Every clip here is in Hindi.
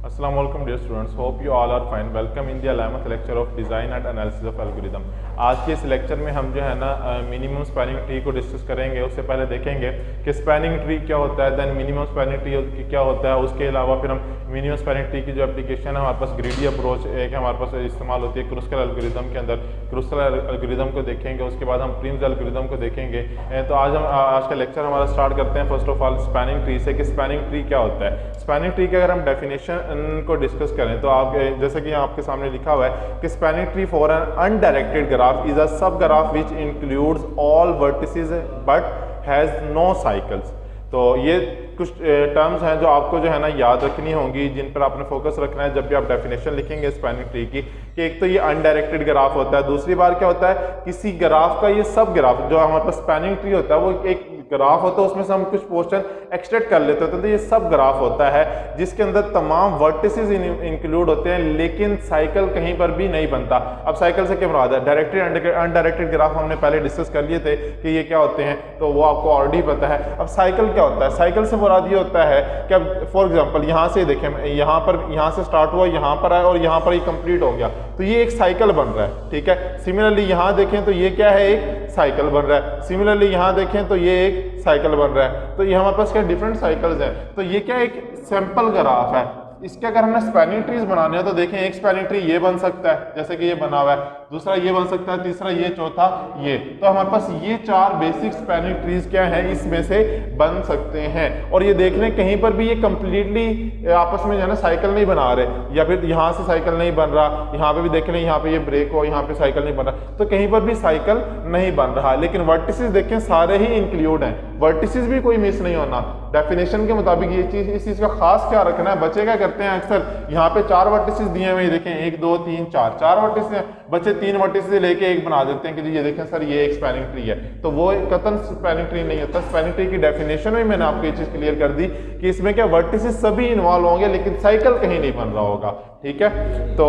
Assalamu alaikum dear students, hope you all are fine. Welcome in the 11th lecture of design and analysis of algorithm. आज के इस लेक्चर में हम जो है ना मिनिमम स्पैनिंग ट्री को डिस्कस करेंगे। उससे पहले देखेंगे कि स्पैनिंग ट्री क्या होता है, देन मिनिमम स्पैनिंग ट्री क्या होता है। उसके अलावा फिर हम मिनिमम स्पैनिंग ट्री की जो एप्लीकेशन है हमारे पास ग्रीडी अप्रोच एक हमारे पास इस्तेमाल होती है क्रूस्कल एल्गोरिथम के अंदर, क्रूस्कल एल्गोरिथम को देखेंगे। उसके बाद हम प्रिम्स एल्गोरिथम को देखेंगे। तो आज का लेक्चर हमारा स्टार्ट करते हैं first of all spanning tree से कि स्पैनिंग ट्री क्या होता है। स्पैनिंग ट्री की अगर हम डेफिनेशन को डिस्कस करें तो आप जैसे कि यहाँ आपके सामने लिखा हुआ है कि spanning tree for an undirected graph is a subgraph which includes all vertices but has no cycles. तो ये कुछ टर्म्स हैं जो आपको जो है ना याद रखनी होंगी, जिन पर आपने फोकस रखना है जब भी आप डेफिनेशन लिखेंगे स्पैनिंग ट्री की। कि एक तो ये अनडायरेक्टेड ग्राफ होता है, दूसरी बार क्या होता है किसी ग्राफ का ये सब ग्राफ जो हमारे पास स्पैनिंग ट्री होता है वो एक ग्राफ होता है, उसमें से हम कुछ पोर्शन एक्सट्रैक्ट कर लेते होते हैं। तो ये सब ग्राफ होता है जिसके अंदर तमाम वर्टिसेस इंक्लूड होते हैं, लेकिन साइकिल कहीं पर भी नहीं बनता। अब साइकिल से क्या मुराद है, डायरेक्टेड अनडायरेक्टेड ग्राफ हमने पहले डिस्कस कर लिए थे कि ये क्या होते हैं, तो वो आपको ऑलरेडी पता है। अब साइकिल क्या होता है, साइकिल से मुराद ये होता है कि अब फॉर एग्जांपल यहाँ से देखें, यहाँ से स्टार्ट हुआ, यहाँ पर आया और यहाँ पर ये कंप्लीट हो गया, तो ये एक साइकिल बन रहा है। ठीक है, सिमिलरली यहाँ देखें तो ये क्या है, एक साइकिल बन रहा है। सिमिलरली यहाँ देखें तो ये एक साइकिल बन रहा है। तो ये हमारे पास क्या डिफरेंट साइकिल्स हैं। तो ये क्या एक सैंपल ग्राफ है। इसके अगर हमने स्पैनिंग ट्रीज बनाने हैं तो देखें एक स्पैनिंग ट्री ये बन सकता है जैसे कि ये बना हुआ है, दूसरा ये बन सकता है, तीसरा ये, चौथा ये। तो हमारे पास ये चार बेसिक स्पैनिंग ट्रीज क्या है, इसमें से बन सकते हैं। और ये देख लें कहीं पर भी ये कंप्लीटली आपस में जो है ना साइकिल नहीं बना रहे, या फिर यहाँ से साइकिल नहीं बन रहा, यहाँ पे भी देख लें यहाँ पे ये ब्रेक हो, यहाँ पे साइकिल नहीं बन रहा, तो कहीं पर भी साइकिल नहीं बन रहा। लेकिन वर्टिसेस देखें सारे ही इंक्लूड हैं, वर्टिसेस भी कोई मिस नहीं होना। डेफिनेशन के मुताबिक ये चीज, इस चीज का खास क्या रखना है। बच्चे क्या करते हैं अक्सर, यहाँ पे चार वर्टिसेस दिए हुए देखें, 1 2 3 4 चार वर्टिसेस हैं, बच्चे 3 वर्टिसेस लेके एक बना देते हैं कि जी ये देखें सर ये एक स्पैनिंग ट्री है। तो वो कतन स्पैनिंग ट्री नहीं होता। स्पैनिंग ट्री की डेफिनेशन में मैंने आपको ये चीज क्लियर कर दी कि इसमें क्या वर्टिसेस सभी इन्वॉल्व होंगे लेकिन साइकिल कहीं नहीं बन रहा होगा। ठीक है, तो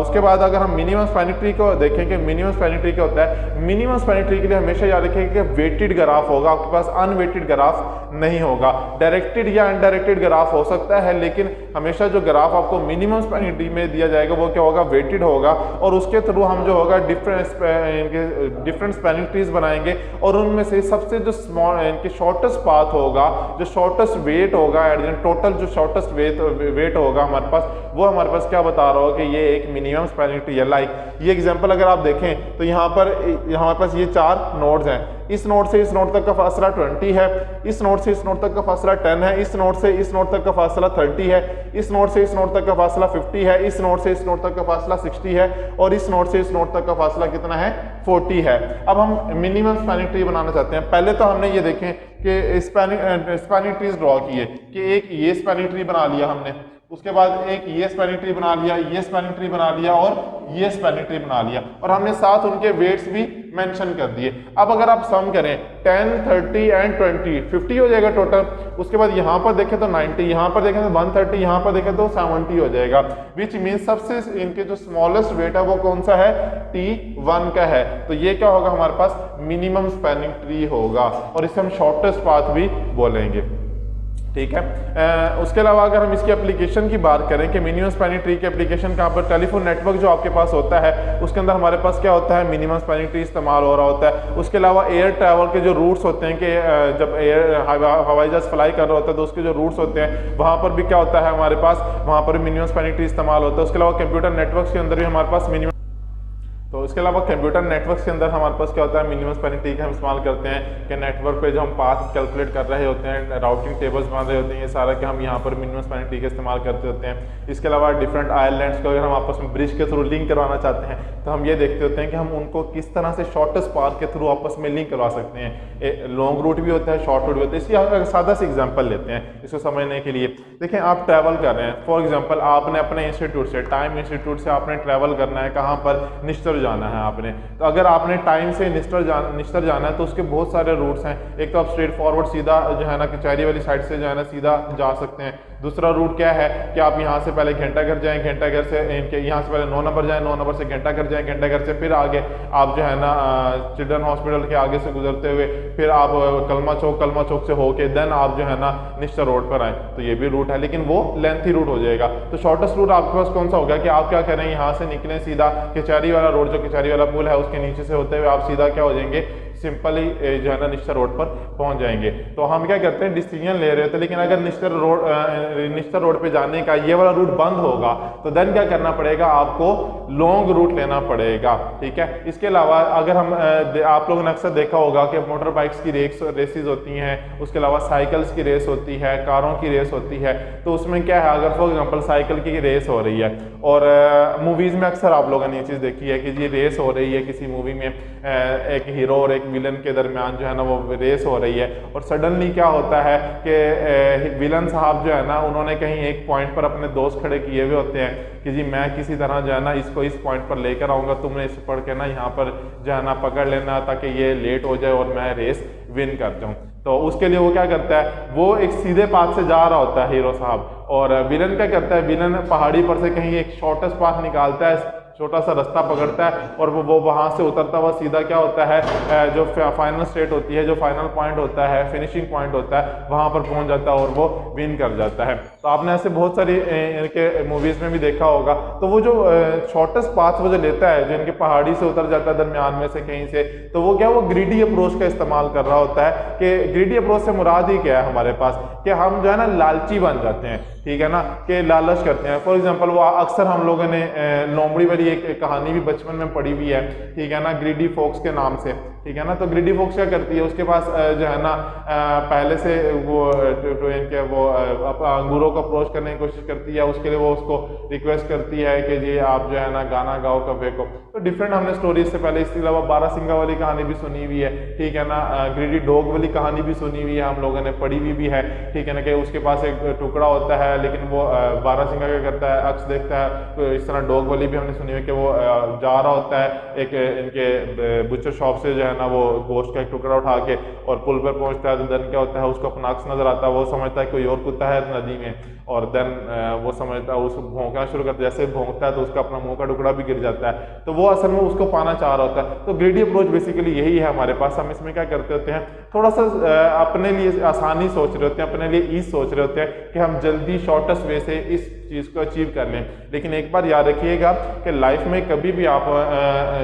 उसके बाद अगर हम मिनिमम स्पैनिंग ट्री को देखें कि मिनिमम स्पैनिंग ट्री क्या होता है। मिनिमम स्पैनिंग ट्री के लिए हमेशा याद रखें कि वेटेड ग्राफ होगा, आपके पास अनवेटेड ग्राफ नहीं होगा। डायरेक्टेड या अनडायरेक्टेड ग्राफ हो सकता है, लेकिन हमेशा जो ग्राफ आपको मिनिमम स्पैनिंग ट्री में दिया जाएगा वो क्या होगा, वेटेड होगा। और उसके थ्रू हम जो होगा डिफरेंट स्पैनिंग ट्रीज बनाएंगे और उनमें से सबसे जो स्मॉल इनके शॉर्टेस्ट पाथ होगा, जो शॉर्टेस्ट वेट होगा, टोटल जो शॉर्टेस्ट वेट होगा हमारे पास, वो हमारे पास क्या बता रहा हो कि ये एक मिनिमम स्पैनिंग ट्री है। लाइक ये एग्जांपल अगर आप देखें तो यहाँ हमारे पास ये 4 नोड्स हैं। इस नोड से इस नोड तक का फासला 20 है, इस नोड से इस नोड तक का फासला 10 है, इस नोड से इस नोड तक का फासला 30 है, इस नोड से इस नोड तक का फासला 50 है, इस नोड से इस नोड तक का फासला 60 है और इस नोड से इस नोड तक का फासला कितना है, 40 है। अब हम मिनिमम स्पैनिंग ट्री बनाना चाहते हैं। पहले तो हमने ये देखें कि स्पैनिंग ट्रीज ड्रॉ किए कि एक ये स्पैनिंग ट्री बना लिया हमने, उसके बाद एक ये स्पैनिंग ट्री बना लिया, ये स्पैनिंग ट्री बना लिया और ये स्पैनिंग ट्री बना लिया, और हमने साथ उनके वेट्स भी मेंशन कर दिए। अब अगर आप सम करें 10 30 एंड 20 50 हो जाएगा टोटल। उसके बाद यहाँ पर देखें तो 90, यहाँ पर देखें तो 130, यहाँ पर देखें तो 70 हो जाएगा। विच मीन्स सबसे इनके जो स्मॉलेस्ट वेट है वो कौन सा है, T1 का है। तो ये क्या होगा, हमारे पास मिनिमम स्पैनिंग ट्री होगा और इसे हम शॉर्टेस्ट पाथ भी बोलेंगे। ठीक है, उसके अलावा अगर हम इसकी एप्लीकेशन की बात करें कि मिनिमम स्पैनिंग ट्री की एप्लीकेशन कहाँ पर, टेलीफोन नेटवर्क जो आपके पास होता है उसके अंदर हमारे पास क्या होता है, मिनिमम स्पैनिंग ट्री इस्तेमाल हो रहा होता है। उसके अलावा एयर ट्रैवल के जो रूट्स होते हैं कि जब हवाई जहाज फ्लाई कर रहा होता है तो उसके जो रूट्स होते हैं वहाँ पर भी क्या होता है हमारे पास, वहाँ पर भी मिनिमम स्पैनिंग ट्री इस्तेमाल होता है। उसके अलावा कंप्यूटर नेटवर्क के अंदर भी हमारे पास मिनिमम, तो इसके अलावा कंप्यूटर नेटवर्क के अंदर हमारे पास क्या होता है, मिनिमम स्पैनिंग ट्री का हम इस्तेमाल करते हैं कि नेटवर्क पे जो हम पाथ कैलकुलेट कर रहे होते हैं, राउटिंग टेबल्स बना रहे होते हैं, ये सारा कि हम यहाँ पर मिनिमम स्पैनिंग ट्री का इस्तेमाल करते होते हैं। इसके अलावा डिफरेंट आइलैंड्स को अगर हम आपस में ब्रिज के थ्रू लिंक करवाना चाहते हैं तो हम ये देखते होते हैं कि हम उनको किस तरह से शॉर्टेस्ट पाथ के थ्रू आपस में लिंक करवा सकते हैं। लॉन्ग रूट भी होता है, शॉर्ट रूट भी होता है। इसकी सादा सी एग्जाम्पल लेते हैं इसको समझने के लिए। देखें आप ट्रैवल कर रहे हैं, फॉर एग्जाम्पल आपने अपने इंस्टीट्यूट से, टाइम इंस्टीट्यूट से आपने ट्रैवल करना है, कहाँ पर, निश्तर जाना है आपने। तो अगर आपने टाइम से निश्तर जाना है तो उसके बहुत सारे रूट्स हैं। एक तो आप स्ट्रेट फॉरवर्ड सीधा जो है ना कचहरी वाली साइड से जो है ना सीधा जा सकते हैं, दूसरा रूट क्या है कि आप यहाँ से पहले घंटा घर जाएं, घंटा घर से इनके यहाँ से पहले 9 नंबर जाएं, 9 नंबर से घंटा घर जाएं, घंटा घर से फिर आगे आप जो है ना चिल्ड्रन हॉस्पिटल के आगे से गुजरते हुए फिर आप कलमा चौक से होके देन आप जो है ना निश्चर रोड पर आए। तो ये भी रूट है, लेकिन वो लेंथी रूट हो जाएगा। तो शॉर्टेस्ट रूट आपके पास कौन सा होगा कि आप क्या करें, यहाँ से निकलें सीधा कचहरी वाला रोड, जो कचहरी वाला पुल है उसके नीचे से होते हुए आप सीधा क्या हो जाएंगे, सिंपली जो है ना निश्चर रोड पर पहुंच जाएंगे। तो हम क्या करते हैं, डिसीजन ले रहे होते हैं, लेकिन अगर निश्चर रोड पे जाने का ये वाला रूट बंद होगा तो देन क्या करना पड़ेगा, आपको लॉन्ग रूट लेना पड़ेगा। ठीक है, इसके अलावा अगर हम आप लोगों ने अक्सर देखा होगा कि मोटर बाइक्स की रेसेस होती हैं, उसके अलावा साइकिल्स की रेस होती है, कारों की रेस होती है। तो उसमें क्या है, अगर फॉर एग्जाम्पल साइकिल की रेस हो रही है और मूवीज में अक्सर आप लोगों ने ये चीज़ देखी है कि जी रेस हो रही है किसी मूवी में, एक हीरो और एक विलन के दरमियान जो है ना वो रेस हो रही है, और सडनली क्या होता है कि विलन साहब जो है ना उन्होंने कहीं एक पॉइंट पर अपने दोस्त खड़े किए हुए होते हैं कि जी मैं किसी तरह जो है ना इसको इस पॉइंट पर लेकर आऊँगा, तुमने इस पढ़ के ना यहाँ पर जो है ना पकड़ लेना ताकि ये लेट हो जाए और मैं रेस विन कर जाऊँ। तो उसके लिए वो क्या करता है, वो एक सीधे पाथ से जा रहा होता है हीरो साहब, और विलन क्या करता है, विलन पहाड़ी पर से कहीं एक शॉर्टेस्ट पाथ निकालता है, छोटा सा रास्ता पकड़ता है और वो वहाँ से उतरता हुआ सीधा क्या होता है, जो फाइनल स्टेट होती है, जो फाइनल पॉइंट होता है, फिनिशिंग पॉइंट होता है, वहाँ पर पहुँच जाता है और वो विन कर जाता है। तो आपने ऐसे बहुत सारी इनके मूवीज़ में भी देखा होगा। तो वो जो शॉर्टेस्ट पाथ वो जो लेता है, जो इनके पहाड़ी से उतर जाता है दरमियान में से कहीं से, तो वो क्या, वो ग्रीडी अप्रोच का इस्तेमाल कर रहा होता है। कि ग्रीडी अप्रोच से मुराद ही क्या है हमारे पास, कि हम जो है ना लालची बन जाते हैं, ठीक है ना, कि लालच करते हैं। फॉर एग्जांपल वो अक्सर हम लोगों ने लोमड़ी वाली एक कहानी भी बचपन में पढ़ी हुई है, ठीक है ना, ग्रीडी फॉक्स के नाम से, ठीक है ना। तो ग्रीडी फॉक्स क्या करती है, उसके पास जो है ना पहले से वो इनके वो अंगूरों को अप्रोच करने की कोशिश करती है, उसके लिए वो उसको रिक्वेस्ट करती है कि जी आप जो है ना गाना गाओ कब्बे को। तो डिफरेंट हमने स्टोरी से पहले, इसके अलावा बारहसिंगा वाली कहानी भी सुनी हुई है, ठीक है ना, ग्रीडी डॉग वाली कहानी भी सुनी हुई है, हम लोगों ने पढ़ी हुई भी है, ठीक है ना, कि उसके पास एक टुकड़ा होता है, लेकिन वो बारहसिंगा क्या करता है, अक्स देखता है। तो इस तरह डॉग वाली भी हमने सुनी हुई कि वो जा रहा होता है एक इनके बुचर शॉप से जो है ना वो गोश्त का एक टुकड़ा उठा के, और पुल पर पहुंचता है तो देन क्या होता है, उसको अपना अक्स नजर आता है, वो समझता है कोई और कुत्ता है नदी में, और देन वो समझता है, उसको भौंकना शुरू करता है, जैसे भौंकता है तो उसका अपना मुंह का टुकड़ा भी गिर जाता है। तो वो असल में उसको पाना चाह रहा होता है। तो ग्रीडी अप्रोच बेसिकली यही है हमारे पास। हम इसमें क्या करते होते हैं, थोड़ा सा अपने लिए आसानी सोच रहे होते हैं, अपने लिए ईज सोच रहे होते हैं कि हम जल्दी शॉर्टेस्ट वे से इस चीज़ को अचीव कर लें। लेकिन एक बार याद रखिएगा कि लाइफ में कभी भी आप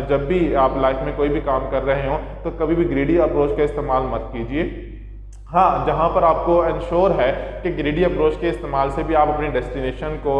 जब भी आप लाइफ में कोई भी काम कर रहे हो तो कभी भी ग्रीडी अप्रोच का इस्तेमाल मत कीजिए। हाँ, जहाँ पर आपको इंश्योर है कि ग्रीडी अप्रोच के इस्तेमाल से भी आप अपनी डेस्टिनेशन को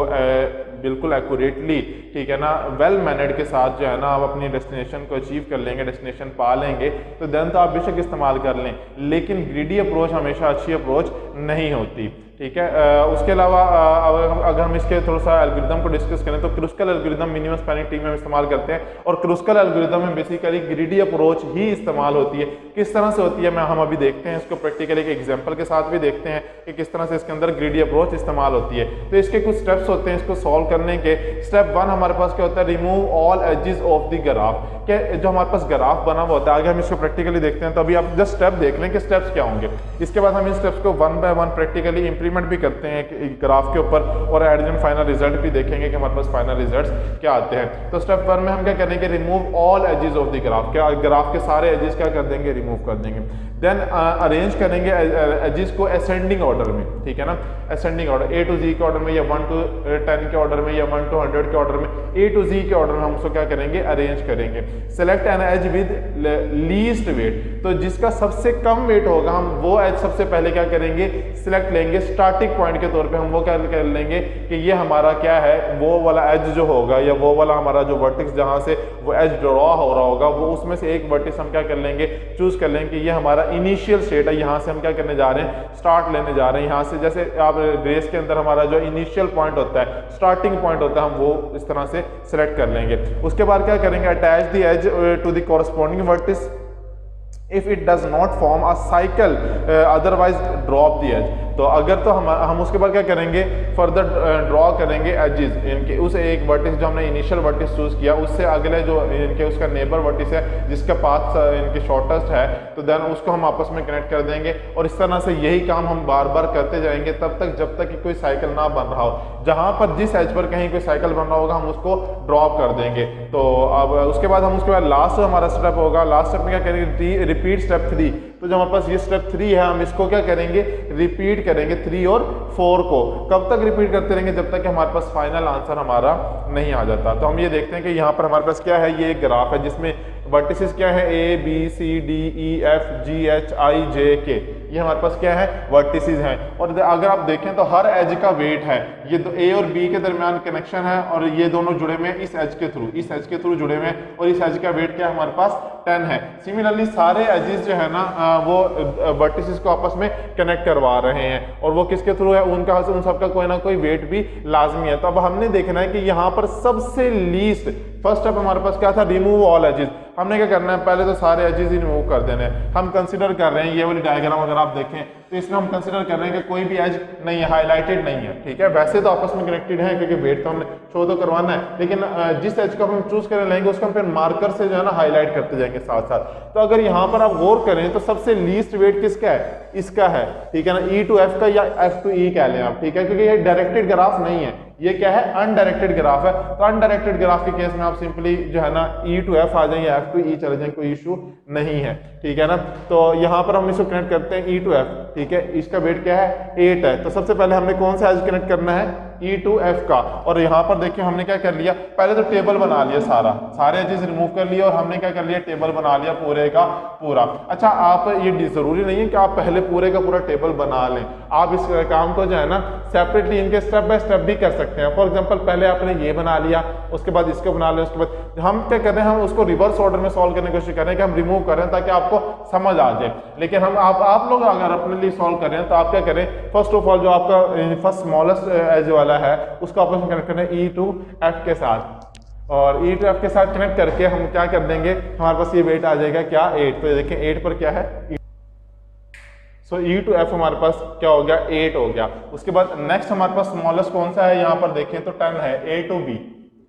बिल्कुल एक्यूरेटली, ठीक है ना, वेल मैनेड के साथ जो है ना आप अपनी डेस्टिनेशन को अचीव कर लेंगे, डेस्टिनेशन पा लेंगे, तो देन तो आप बेशक इस्तेमाल कर लें। लेकिन ग्रीडी अप्रोच हमेशा अच्छी अप्रोच नहीं होती, ठीक है। उसके अलावा अगर हम इसके थोड़ा सा एल्गोरिदम को डिस्कस करें तो Kruskal algorithm minimum spanning tree में इस्तेमाल करते हैं, और क्रुस्कल एल्गोरिदम में बेसिकली ग्रीडी अप्रोच ही इस्तेमाल होती है। किस तरह से होती है हम अभी देखते हैं, इसको प्रैक्टिकली एक एग्जांपल के साथ भी देखते हैं कि किस तरह से इसके अंदर ग्रीडी अप्रोच इस्तेमाल होती है। तो इसके कुछ स्टेप्स होते हैं इसको सॉल्व करने के। स्टेप 1 हमारे पास क्या होता है, remove all ages of the graph. क्या जो हमारे पास ग्राफ बना हुआ होता है, आगे हम इसको प्रैक्टिकली देखते हैं, तो अभी आप जस्ट स्टेप देख लें कि स्टेप्स क्या होंगे। इसके बाद हम इन स्टेप्स को 1 बाय 1 प्रैक्टिकली इंप्लीमेंट भी करते हैं ग्राफ के ऊपर, और at the end final result भी देखेंगे कि हमारे पास फाइनल रिजल्ट्स क्या आते हैं। तो स्टेप 1 में हम क्या करेंगे, remove all ages of the graph. क्या ग्राफ के सारे एजेस क्या कर देंगे, रिमूव कर देंगे। देन अरेंज करेंगे एजेस को असेंडिंग ऑर्डर में, ठीक है ना, ascending order, A to Z के ऑर्डर में, या 1 to 10 के ऑर्डर में, या 1 to 100 के ऑर्डर में, A to Z के ऑर्डर में हम उसको क्या करेंगे, अरेंज करेंगे। Select an edge with least weight, तो जिसका सबसे कम वेट होगा हम वो एज सबसे पहले क्या करेंगे, सिलेक्ट लेंगे। स्टार्टिंग पॉइंट के तौर पे हम वो क्या कर लेंगे कि ये हमारा क्या है, वो वाला एज जो होगा, या वो वाला हमारा जो वर्टेक्स जहां से वो एज ड्रॉ हो रहा होगा, वो उसमें से एक वर्टेक्स हम क्या कर लेंगे, चूज कर लेंगे कि ये हमारा इनिशियल स्टेट है, यहाँ से हम क्या करने जा रहे हैं, स्टार्ट लेने जा रहे हैं। यहाँ से जैसे आप रेस के अंदर हमारा जो इनिशियल पॉइंट होता है, स्टार्टिंग पॉइंट होता है, हम वो इस तरह से सिलेक्ट कर लेंगे। उसके बाद क्या करेंगे, attach the edge to the corresponding vertex, if it does not form a cycle otherwise drop the edge. तो अगर तो हम उसके बाद क्या करेंगे, फर्दर ड्रॉ करेंगे एजेस इनके, उस एक वर्टिस जो हमने इनिशियल वर्टिस चूज किया उससे अगले जो इनके उसका नेबर वर्टिस है जिसका पाथ इनके शॉर्टेस्ट है, तो देन उसको हम आपस में कनेक्ट कर देंगे। और इस तरह से यही काम हम बार बार करते जाएंगे तब तक जब तक कि कोई साइकिल ना बन रहा हो। जहां पर जिस एज पर कहीं कोई साइकिल बन रहा होगा हम उसको ड्रॉप कर देंगे। तो अब उसके बाद हम उसके बाद लास्ट हमारा स्टेप होगा, लास्ट स्टेप में क्या करेंगे, रिपीट स्टेप 3। तो जो हमारे पास ये स्टेप 3 है हम इसको क्या करेंगे, रिपीट करेंगे 3 और 4 को। कब तक रिपीट करते रहेंगे, जब तक कि हमारे पास फाइनल आंसर हमारा नहीं आ जाता। तो हम ये देखते हैं कि यहाँ पर हमारे पास क्या है, ये एक ग्राफ है जिसमें वर्टिसेस क्या है, A B C D E F G H I J K, ये हमारे पास क्या है, वर्टिसेस हैं। और अगर आप देखें तो हर एज का वेट है, ये तो A और B के दरमियान कनेक्शन है और ये दोनों जुड़े हुए इस एज के थ्रू, इस एज के थ्रू जुड़े हुए हैं और इस एज का वेट क्या है हमारे पास 10 है। सिमिलरली सारे एजेस जो है ना वो वर्टिसेस को आपस में कनेक्ट करवा रहे हैं और वो किसके थ्रू है, उनका उन सबका कोई ना कोई वेट भी लाजमी है। तो अब हमने देखना है कि यहाँ पर सबसे लीस्ट फर्स्ट स्टेप हमारे पास क्या था, रिमूव ऑल एजेस। हमने क्या करना है, पहले तो सारे एजेस ही रिमूव कर देने हैं। हम कंसीडर कर रहे हैं, ये वाली डायग्राम अगर आप देखें तो इसमें हम कंसीडर कर रहे हैं कि कोई भी एज नहीं है, हाईलाइटेड नहीं है, ठीक है। वैसे तो आपस में कनेक्टेड है क्योंकि वेट तो हमने शो तो करवाना है, लेकिन जिस एज को हम चूज कर लेंगे उसको हम फिर मार्कर से जो है ना हाईलाइट करते जाएंगे साथ साथ। तो अगर यहाँ पर आप गौर करें तो सबसे लीस्ट वेट किसका है, इसका है, ठीक है ना, E to F का या F to E कह लें आप, ठीक है, क्योंकि ये डायरेक्टेड ग्राफ नहीं है, ये क्या है, अनडायरेक्टेड ग्राफ है। तो अनडायरेक्टेड ग्राफ के केस में आप सिंपली जो है ना E to F आ जाए या F to E चले जाए, कोई इशू नहीं है, ठीक है ना। तो यहाँ पर हम इसको कनेक्ट करते हैं E to F, ठीक है, इसका वेट क्या है 8 है। तो सबसे पहले हमने कौन सा एज कनेक्ट करना है, E to F का। और यहाँ पर देखिए हमने क्या कर लिया, पहले तो टेबल बना लिया, सारे एजेस रिमूव कर लिया और हमने क्या कर लिया, टेबल बना लिया पूरे का पूरा। अच्छा, आप ये जरूरी नहीं है कि आप पहले पूरे का पूरा टेबल बना लें, आप इस काम को जो है ना सेपरेटली इनके स्टेप बाय स्टेप भी कर सकते हैं। फॉर एग्जांपल पहले आपने ये बना लिया, उसके बाद इसको बना लिया, उसके बाद हम क्या कर रहे हैं, हम उसको रिवर्स ऑर्डर में सॉल्व करने की कोशिश कर रहे हैं कि हम रिमूव कर रहे हैं ताकि आपको समझ आ जाए। लेकिन हम आप लोग अगर अपने लिए सॉल्व कर रहे हैं तो आप क्या करें, फर्स्ट ऑफ ऑल जो आपका फर्स्ट स्मॉलेस्ट एज वाला है उसको आपस में कनेक्ट करना है E to F के साथ, और E to F के साथ कनेक्ट करके हम क्या कर देंगे, हमारे पास ये वेट आ जाएगा क्या 8। तो देखें 8 पर क्या है, सो E to F हमारे पास क्या हो गया, 8 हो गया। उसके बाद नेक्स्ट हमारे पास स्मॉलेस्ट कौन सा है, यहाँ पर देखें तो 10 है, A to B,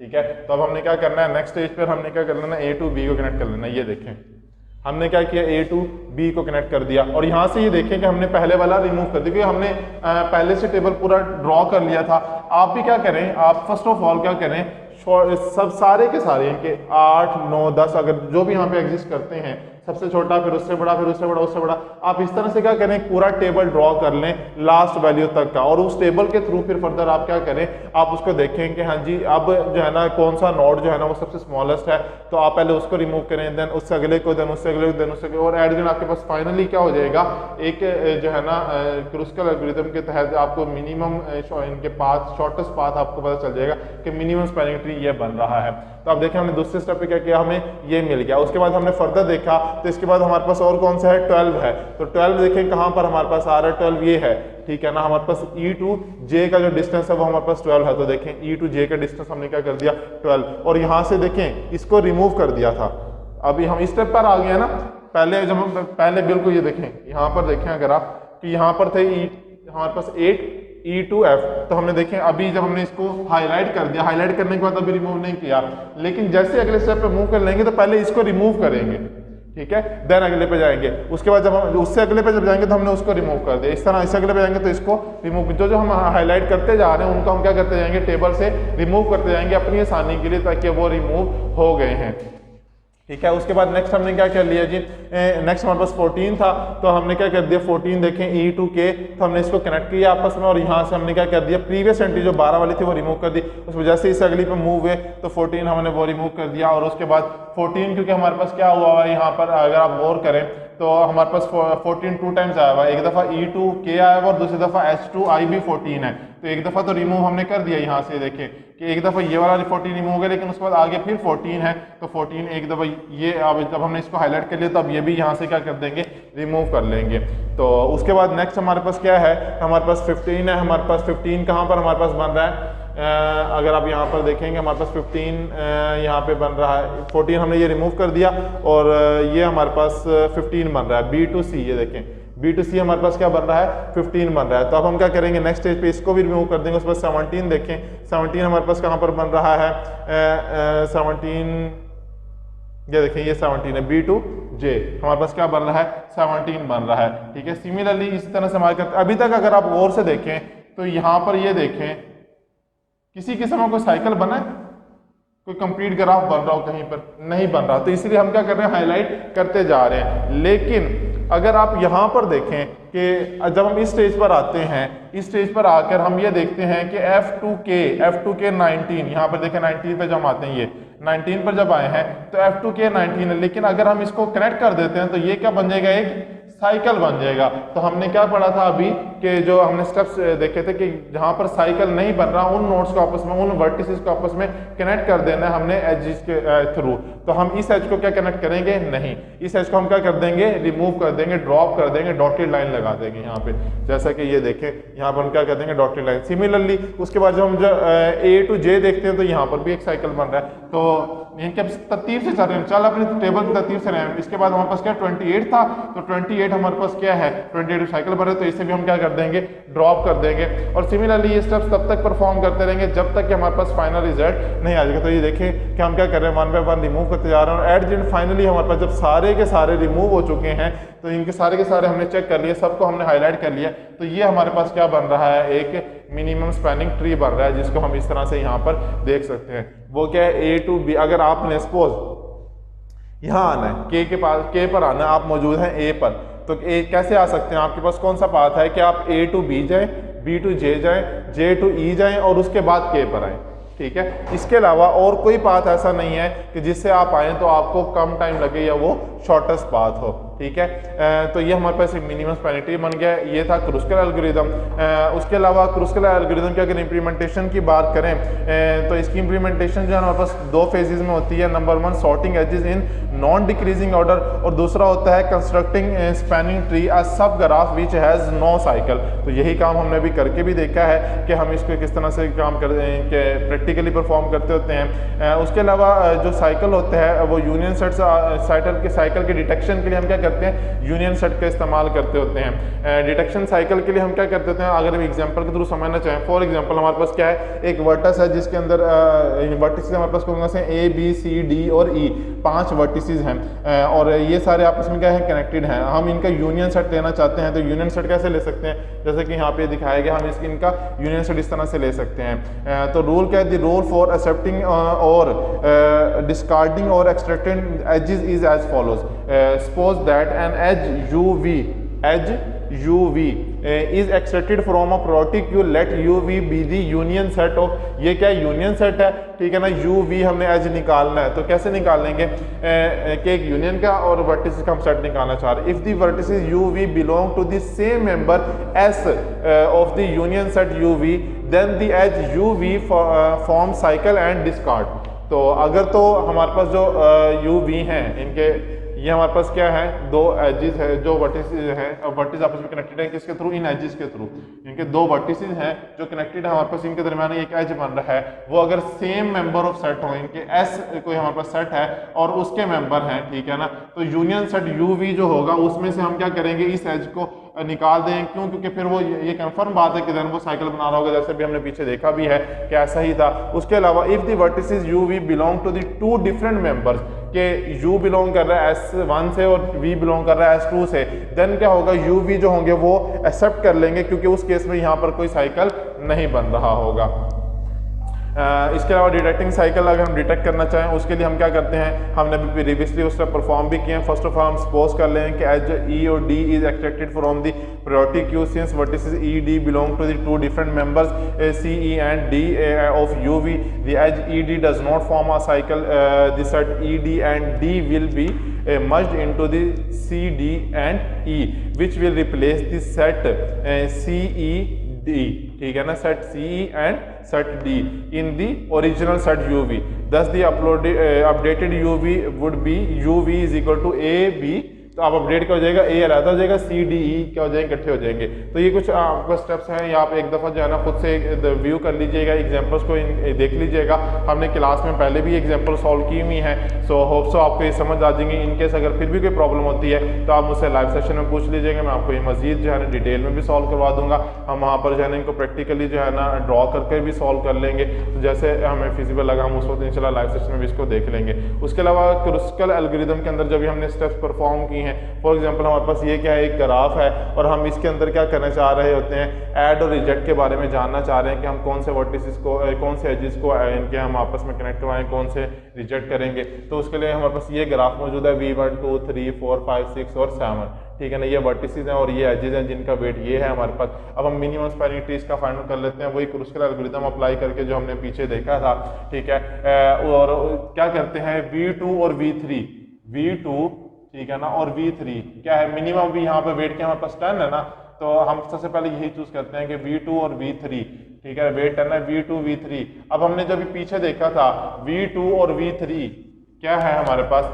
ठीक है। तो अब हमने क्या करना है, नेक्स्ट स्टेज पर हमने क्या कर लेना, A to B को कनेक्ट कर लेना। ये देखें हमने क्या किया, A to B को कनेक्ट कर दिया और यहाँ से ये देखें कि हमने पहले वाला रिमूव कर दिया क्योंकि हमने पहले से टेबल पूरा ड्रॉ कर लिया था। आप भी क्या करें, आप फर्स्ट ऑफ ऑल क्या करें, सब सारे के सारे इनके 8 9 10 अगर जो भी यहाँ पे एग्जिस्ट करते हैं, सबसे छोटा फिर उससे बड़ा फिर उससे बड़ा उससे बड़ा, आप इस तरह से क्या करें, पूरा टेबल ड्रॉ कर लें लास्ट वैल्यू तक का और उस टेबल के थ्रू फिर फर्दर आप क्या करें, आप उसको देखें कि हाँ जी अब जो है ना कौन सा नोड जो है ना वो सबसे स्मॉलेस्ट है, तो आप पहले उसको रिमूव करें, देन उससे अगले को, देन उससे अगले को, देन उससे और एट दिन आपके पास फाइनली क्या हो जाएगा, एक जो है ना क्रूस्कल एल्गोरिथम के तहत आपको मिनिमम इनके पाथ, शॉर्टेस्ट पाथ आपको पता चल जाएगा कि मिनिमम स्पैनिंग ट्री ये बन रहा है। तो अब देखें हमने दूसरे स्टेप पे क्या किया, हमें ये मिल गया। उसके बाद हमने फर्दर देखा तो इसके बाद हमारे पास और कौन सा है, 12 है। तो 12 देखें कहाँ पर हमारे पास आ रहा है, 12 ये है, ठीक है ना। हमारे पास E to J का जो डिस्टेंस है वो हमारे पास 12 है। तो देखें E to J का डिस्टेंस हमने क्या कर दिया 12, और यहाँ से देखें इसको रिमूव कर दिया था। अभी हम इस स्टेप पर आ गए ना, पहले जब हम पहले बिल्कुल ये देखें, यहाँ पर देखें अगर आप कि यहाँ पर थे हमारे पास 8 E to F, तो हमने देखें अभी जब हमने इसको हाईलाइट कर दिया, हाईलाइट करने के बाद अभी रिमूव नहीं किया, लेकिन जैसे अगले स्टेप पे मूव कर लेंगे तो पहले इसको रिमूव करेंगे, ठीक है, देन अगले पे जाएंगे। उसके बाद जब हम उससे अगले पे जब जाएंगे तो हमने उसको रिमूव कर दिया, इस तरह इससे अगले पे जाएंगे तो इसको रिमूव, जो जो हम हाईलाइट करते जा रहे हैं उनको हम क्या करते जाएंगे, टेबल से रिमूव करते जाएंगे अपनी आसानी के लिए, ताकि वो रिमूव हो गए हैं, ठीक है। उसके बाद नेक्स्ट हमने क्या कर लिया जी, नेक्स्ट हमारे पास 14 था, तो हमने क्या कर दिया 14 देखें E to K, तो हमने इसको कनेक्ट किया आपस में और यहाँ से हमने क्या कर दिया, प्रीवियस एंट्री जो 12 वाली थी वो रिमूव कर दी, उस वजह से इस अगली पे मूव हुए तो 14 हमने वो रिमूव कर दिया। और उसके बाद 14 क्योंकि हमारे पास क्या हुआ है यहाँ पर, अगर आप गौर करें तो हमारे पास 14 2 टाइम्स आया हुआ है, एक दफ़ा E to K आया हुआ और दूसरी दफ़ा H to I भी 14 है, तो एक दफ़ा तो रिमूव हमने कर दिया। यहाँ से देखें कि एक दफ़ा ये वाला 14 रिमूव हो गया, लेकिन उसके बाद आगे फिर 14 है, तो 14 एक दफ़ा ये, अब जब हमने इसको हाईलाइट कर लिया तो अब ये भी यहाँ से क्या कर देंगे, रिमूव कर लेंगे। तो उसके बाद नेक्स्ट हमारे पास क्या है, हमारे पास 15 है, हमारे पास 15 कहाँ पर हमारे पास बन रहा है, अगर आप यहाँ पर देखेंगे हमारे पास 15 यहाँ पे बन रहा है, 14 हमने ये रिमूव कर दिया और ये हमारे पास 15 बन रहा है। B2C ये देखें, B2C हमारे पास क्या बन रहा है, 15 बन रहा है। तो अब हम क्या करेंगे, नेक्स्ट स्टेज पे इसको भी रिमूव कर देंगे, उसके बाद 17 देखें, 17 हमारे पास कहाँ पर बन रहा है, 17 ये देखें, ये 17 है, B2J हमारे पास क्या बन रहा है, 17 बन रहा है, ठीक है। सिमिलरली इसी तरह से हमारे करते, अभी तक अगर आप गौर से देखें तो यहाँ पर ये देखें किसी किस्म का कोई साइकिल बना है, कोई कंप्लीट ग्राफ बन रहा हो, कहीं पर नहीं बन रहा, तो इसलिए हम क्या कर रहे हैं, हाईलाइट करते जा रहे हैं। लेकिन अगर आप यहाँ पर देखें कि जब हम इस स्टेज पर आते हैं, इस स्टेज पर आकर हम ये देखते हैं कि F2K 19, यहाँ पर देखें 19 पे जब हम आते हैं, ये 19 पर जब आए हैं तो F2K 19 है, लेकिन अगर हम इसको कनेक्ट कर देते हैं तो ये क्या बन जाएगा, एक साइकिल बन जाएगा। तो हमने क्या पढ़ा था अभी कि जो हमने स्टेप्स देखे थे कि जहां पर साइकिल नहीं बन रहा, उन नोड्स को आपस में, उन वर्टिसेस को आपस में कनेक्ट कर देना है हमने एजेस के थ्रू। तो हम इस एज को क्या कनेक्ट करेंगे, नहीं, इस एज को हम क्या कर देंगे, रिमूव कर देंगे, ड्रॉप कर देंगे, डॉटेड लाइन लगा देंगे यहाँ पे, जैसा कि ये देखें यहाँ पर हम क्या कर देंगे, डॉटेड लाइन। सिमिलरली उसके बाद जब हम A to J देखते हैं तो यहाँ पर भी एक साइकिल बन रहा है। तो इनके तरतीब से चल रहे हैं, चल अपनी टेबल की तरतीब से रहे हैं। इसके बाद हमारे पास क्या 28 था, तो 28 हमारे पास क्या है, 28 साइकिल बन रहे, तो इसे भी हम क्या कर देंगे, ड्रॉप कर देंगे। और सिमिलरली ये स्टेप्स तब तक परफॉर्म करते रहेंगे जब तक कि हमारे पास फाइनल रिजल्ट नहीं आ जाएगा। तो ये देखें कि हम क्या कर रहे हैं, 1 बाय 1 रिमूव करते जा रहे हैं, और एट द एंड फाइनली हमारे पास जब सारे के सारे रिमूव हो चुके हैं, तो इनके सारे के सारे हमने चेक कर लिए, सबको हमने हाईलाइट कर लिया, तो ये हमारे पास क्या बन रहा है, एक मिनिमम स्पैनिंग ट्री बन रहा है, जिसको हम इस तरह से यहाँ पर देख सकते हैं। वो क्या है, A to B। अगर आपने सपोज यहाँ आना है, K पर आना है, आप मौजूद हैं A पर, तो A कैसे आ सकते हैं, आपके पास कौन सा पाथ है कि आप A to B जाएं, B to J जाएं, J to E जाएं और उसके बाद K पर आएं, ठीक है। इसके अलावा और कोई पाथ ऐसा नहीं है कि जिससे आप आए तो आपको कम टाइम लगे या वो शॉर्टेस्ट पाथ हो, ठीक है। तो ये हमारे पास एक मिनिमम स्पैनिंग ट्री बन गया है। ये था क्रूस्कल एल्गोरिदम। उसके अलावा क्रूस्कल एल्गोरिदम की अगर इम्प्लीमेंटेशन की बात करें तो इसकी इम्प्लीमेंटेशन जो है हमारे पास 2 फेजेस में होती है। Number 1 sorting edges in non decreasing order, और दूसरा होता है constructing spanning tree a subgraph which has no cycle. तो यही काम हमने भी करके भी देखा है कि हम इसको किस तरह से काम करते हैं, कि प्रैक्टिकली परफॉर्म करते होते हैं। उसके अलावा जो साइकिल होता है वो यूनियन सेट साइकिल के डिटेक्शन के लिए हम क्या करते हैं, यूनियन सेट का इस्तेमाल करते होते हैं। डिटेक्शन साइकिल के लिए हम क्या करते होते हैं, अगर हम एग्जांपल के थ्रू समझना चाहें, फॉर एग्जांपल हमारे पास क्या है, एक वर्टिस है जिसके अंदर वर्टिसेस हमारे पास कौन से A B C D और E 5 वर्टिसेस हैं, और ये सारे आपस में क्या है, कनेक्टेड हैं। हम इनका यूनियन सेट लेना चाहते हैं, तो यूनियन सेट कैसे ले सकते हैं, जैसे कि यहाँ पे दिखाया गया, हम इनका यूनियन सेट इस तरह से ले सकते हैं। तो रूल क्या है, द रूल फॉर एक्सेप्टिंग और डिस्कार्डिंग और extracting edges is as follows. Suppose that an edge UV is extracted from a priority queue, let UV be the union set of, ये क्या यूनियन सेट है, ठीक है ना। UV हमने एज निकालना है, तो कैसे निकालेंगे कि एक यूनियन का और वर्टिसेस का हम सेट निकालना चाह रहे हैं। If the vertices UV belong to the same member S of the union set UV, then the edge UV form cycle and discard। तो अगर तो हमारे पास जो UV हैं, इनके ये हमारे पास क्या है, 2 एजेस है, जो वर्टिसेस हैं, वर्टिस आपस में कनेक्टेड है, किसके थ्रू, इन एजेस के थ्रू। इनके 2 वर्टिसेस हैं जो कनेक्टेड है, हमारे पास इनके दरमियान एक एज बन रहा है, वो अगर सेम मेंबर ऑफ सेट हो, इनके S कोई हमारे पास सेट है और उसके मेंबर हैं, ठीक है ना, तो यूनियन सेट UV जो होगा उसमें से हम क्या करेंगे, इस एज को निकाल दें। क्यों, क्योंकि फिर वो ये कंफर्म बात है कि देन वो साइकिल बना रहा होगा, जैसे भी हमने पीछे देखा भी है कि ऐसा ही था। उसके अलावा if the vertices UV belong to the 2 different members, के U बिलोंग कर रहा है S1 से और V बिलोंग कर रहा है S2 से, देन क्या होगा, UV जो होंगे वो एक्सेप्ट कर लेंगे, क्योंकि उस केस में यहाँ पर कोई साइकिल नहीं बन रहा होगा। इसके अलावा डिटेक्टिंग साइकिल अगर हम डिटेक्ट करना चाहें, उसके लिए हम क्या करते हैं, हमने भी प्रीवियसली उस पर परफॉर्म भी किए हैं। फर्स्ट ऑफ ऑल हम सपोज कर लें कि एज E और D is extracted from the priority queue since vertices E D belong to the 2 different members C E and D of UV, the edge ED does not form a cycle, the set ED and D will be merged into the CD and E, which will replace the set CED, ठीक है ना, set CE and set D in the original set UV. Thus the updated UV would be UV is equal to AB तो आप अपडेट क्या हो जाएगा, ए अलग हो जाएगा, सी डी ई क्या हो जाएंगे, इकट्ठे हो जाएंगे। तो ये कुछ आपका स्टेप्स हैं, या आप एक दफ़ा जो है ना खुद से व्यू कर लीजिएगा, एग्जांपल्स को देख लीजिएगा। हमने क्लास में पहले भी एग्जांपल सॉल्व की हुई हैं, सो होप सो आपको ये समझ आ जाएंगे। इनकेस अगर फिर भी कोई प्रॉब्लम होती है तो आप मुझसे लाइव सेशन में पूछ लीजिएगा, मैं आपको ये मजीद जो है ना डिटेल में भी सॉल्व करवा दूंगा। हम वहाँ पर जो है ना इनको प्रैक्टिकली जो है ना ड्रॉ करके भी सॉल्व कर लेंगे, तो जैसे हमें फिजिबल लगा हम उस वक्त इंशाल्लाह लाइव सेशन में भी इसको देख लेंगे। उसके अलावा क्रुस्कल एल्गोरिथम के अंदर जब भी हमने स्टेप्स परफॉर्म की हैं, फॉर एग्जांपल हमारे पास ये क्या है, एक ग्राफ है और हम इसके अंदर क्या करना चाह रहे होते हैं, ऐड और रिजेक्ट के बारे में जानना चाह रहे हैं कि हम कौन से वर्टिसेस को, कौन से एजेस को इनके हम आपस में कनेक्ट करवाएं, कौन से रिजेक्ट करेंगे। तो उसके लिए हमारे पास ये ग्राफ मौजूद है, V1 2 3 4 5 6 और 7, ठीक है ना। ये वर्टिसेस हैं और ये एजेस हैं जिनका वेट ये है हमारे पास। अब हम मिनिमम स्पैनिंग ट्रीज का फाइंड आउट कर लेते हैं, वही क्रुस्कल एल्गोरिथम अप्लाई करके जो हमने पीछे देखा था, ठीक है। और क्या करते हैं, V2 और V3, V2 ठीक है ना और V3 क्या है, मिनिमम भी यहाँ पे वेट क्या हमारे पास 10 है ना, तो हम सबसे पहले यही चूज करते हैं कि V2 और V3, ठीक है, वेट 10 है, V2 V3। अब हमने जब पीछे देखा था V2 और V3 क्या है हमारे पास,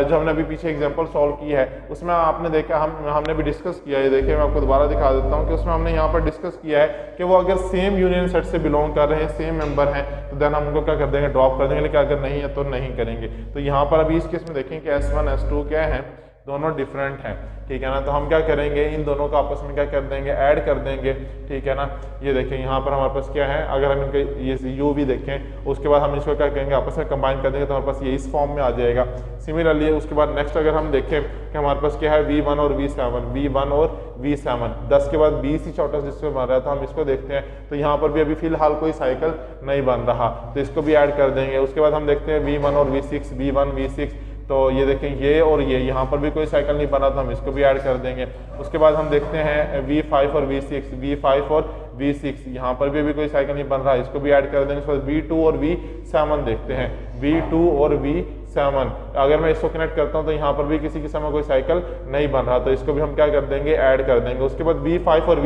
जो हमने अभी पीछे एग्जांपल सॉल्व की है उसमें आपने देखा, हमने भी डिस्कस किया है। देखिए मैं आपको दोबारा दिखा देता हूँ कि उसमें हमने यहाँ पर डिस्कस किया है कि वो अगर सेम यूनियन सेट से बिलोंग कर रहे हैं, सेम मेंबर हैं, तो देन हम उनको क्या कर देंगे, ड्रॉप कर देंगे। लेकिन अगर नहीं है तो नहीं करेंगे। तो यहाँ पर अभी इस केस में देखें कि S1 S2 क्या है, दोनों डिफरेंट हैं, ठीक है ना। तो हम क्या करेंगे, इन दोनों को आपस में क्या कर देंगे, ऐड कर देंगे, ठीक है ना। ये देखें यहाँ पर हमारे पास क्या है, अगर हम इनके ये यू भी देखें, उसके बाद हम इसको क्या करेंगे, आपस में कंबाइन कर देंगे तो हमारे पास ये इस फॉर्म में आ जाएगा। सिमिलरली उसके बाद नेक्स्ट अगर हम देखें कि हमारे पास क्या है, V1 और V7, V1 और V7, 10 के बाद 20 ही शॉर्टेस्ट डिस्टेंस बन रहा है, तो हम इसको देखते हैं। तो यहाँ पर भी अभी फिलहाल कोई साइकिल नहीं बन रहा, तो इसको भी ऐड कर देंगे। उसके बाद हम देखते हैं V1 और V6, V1 V6, तो ये देखें ये और ये, यहाँ पर भी कोई साइकिल नहीं बना, तो हम इसको भी ऐड कर देंगे। उसके बाद हम देखते हैं V5 और V6, V5 और V6, यहाँ पर भी अभी कोई साइकिल नहीं बन रहा, इसको भी ऐड कर देंगे। उसके बाद V2 और V7 देखते हैं, V2 और V7, अगर मैं इसको कनेक्ट करता हूँ तो यहाँ पर भी किसी किस्म का कोई साइकिल नहीं बन रहा, तो इसको भी हम क्या कर देंगे, ऐड कर देंगे। उसके बाद V5 और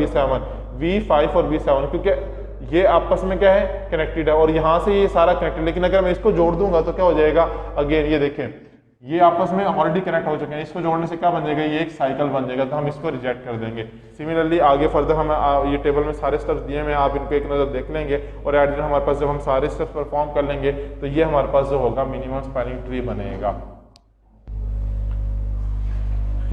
V7, क्योंकि ये आपस में क्या है, कनेक्टेड है और यहाँ से ये सारा कनेक्टेड। लेकिन अगर मैं इसको जोड़ दूंगा तो क्या हो जाएगा, अगेन ये देखें ये आपस में ऑलरेडी कनेक्ट हो चुके हैं, इसको जोड़ने से क्या बन जाएगा, ये एक साइकिल बन जाएगा, तो हम इसको रिजेक्ट कर देंगे। सिमिलरली आगे फर्दर हम ये टेबल में सारे स्टेप्स दिए हैं, आप इनको एक नज़र देख लेंगे और एट हमारे पास जब हम सारे स्टेप्स परफॉर्म कर लेंगे तो ये हमारे पास जो होगा मिनिमम स्पैनिंग ट्री बनेगा।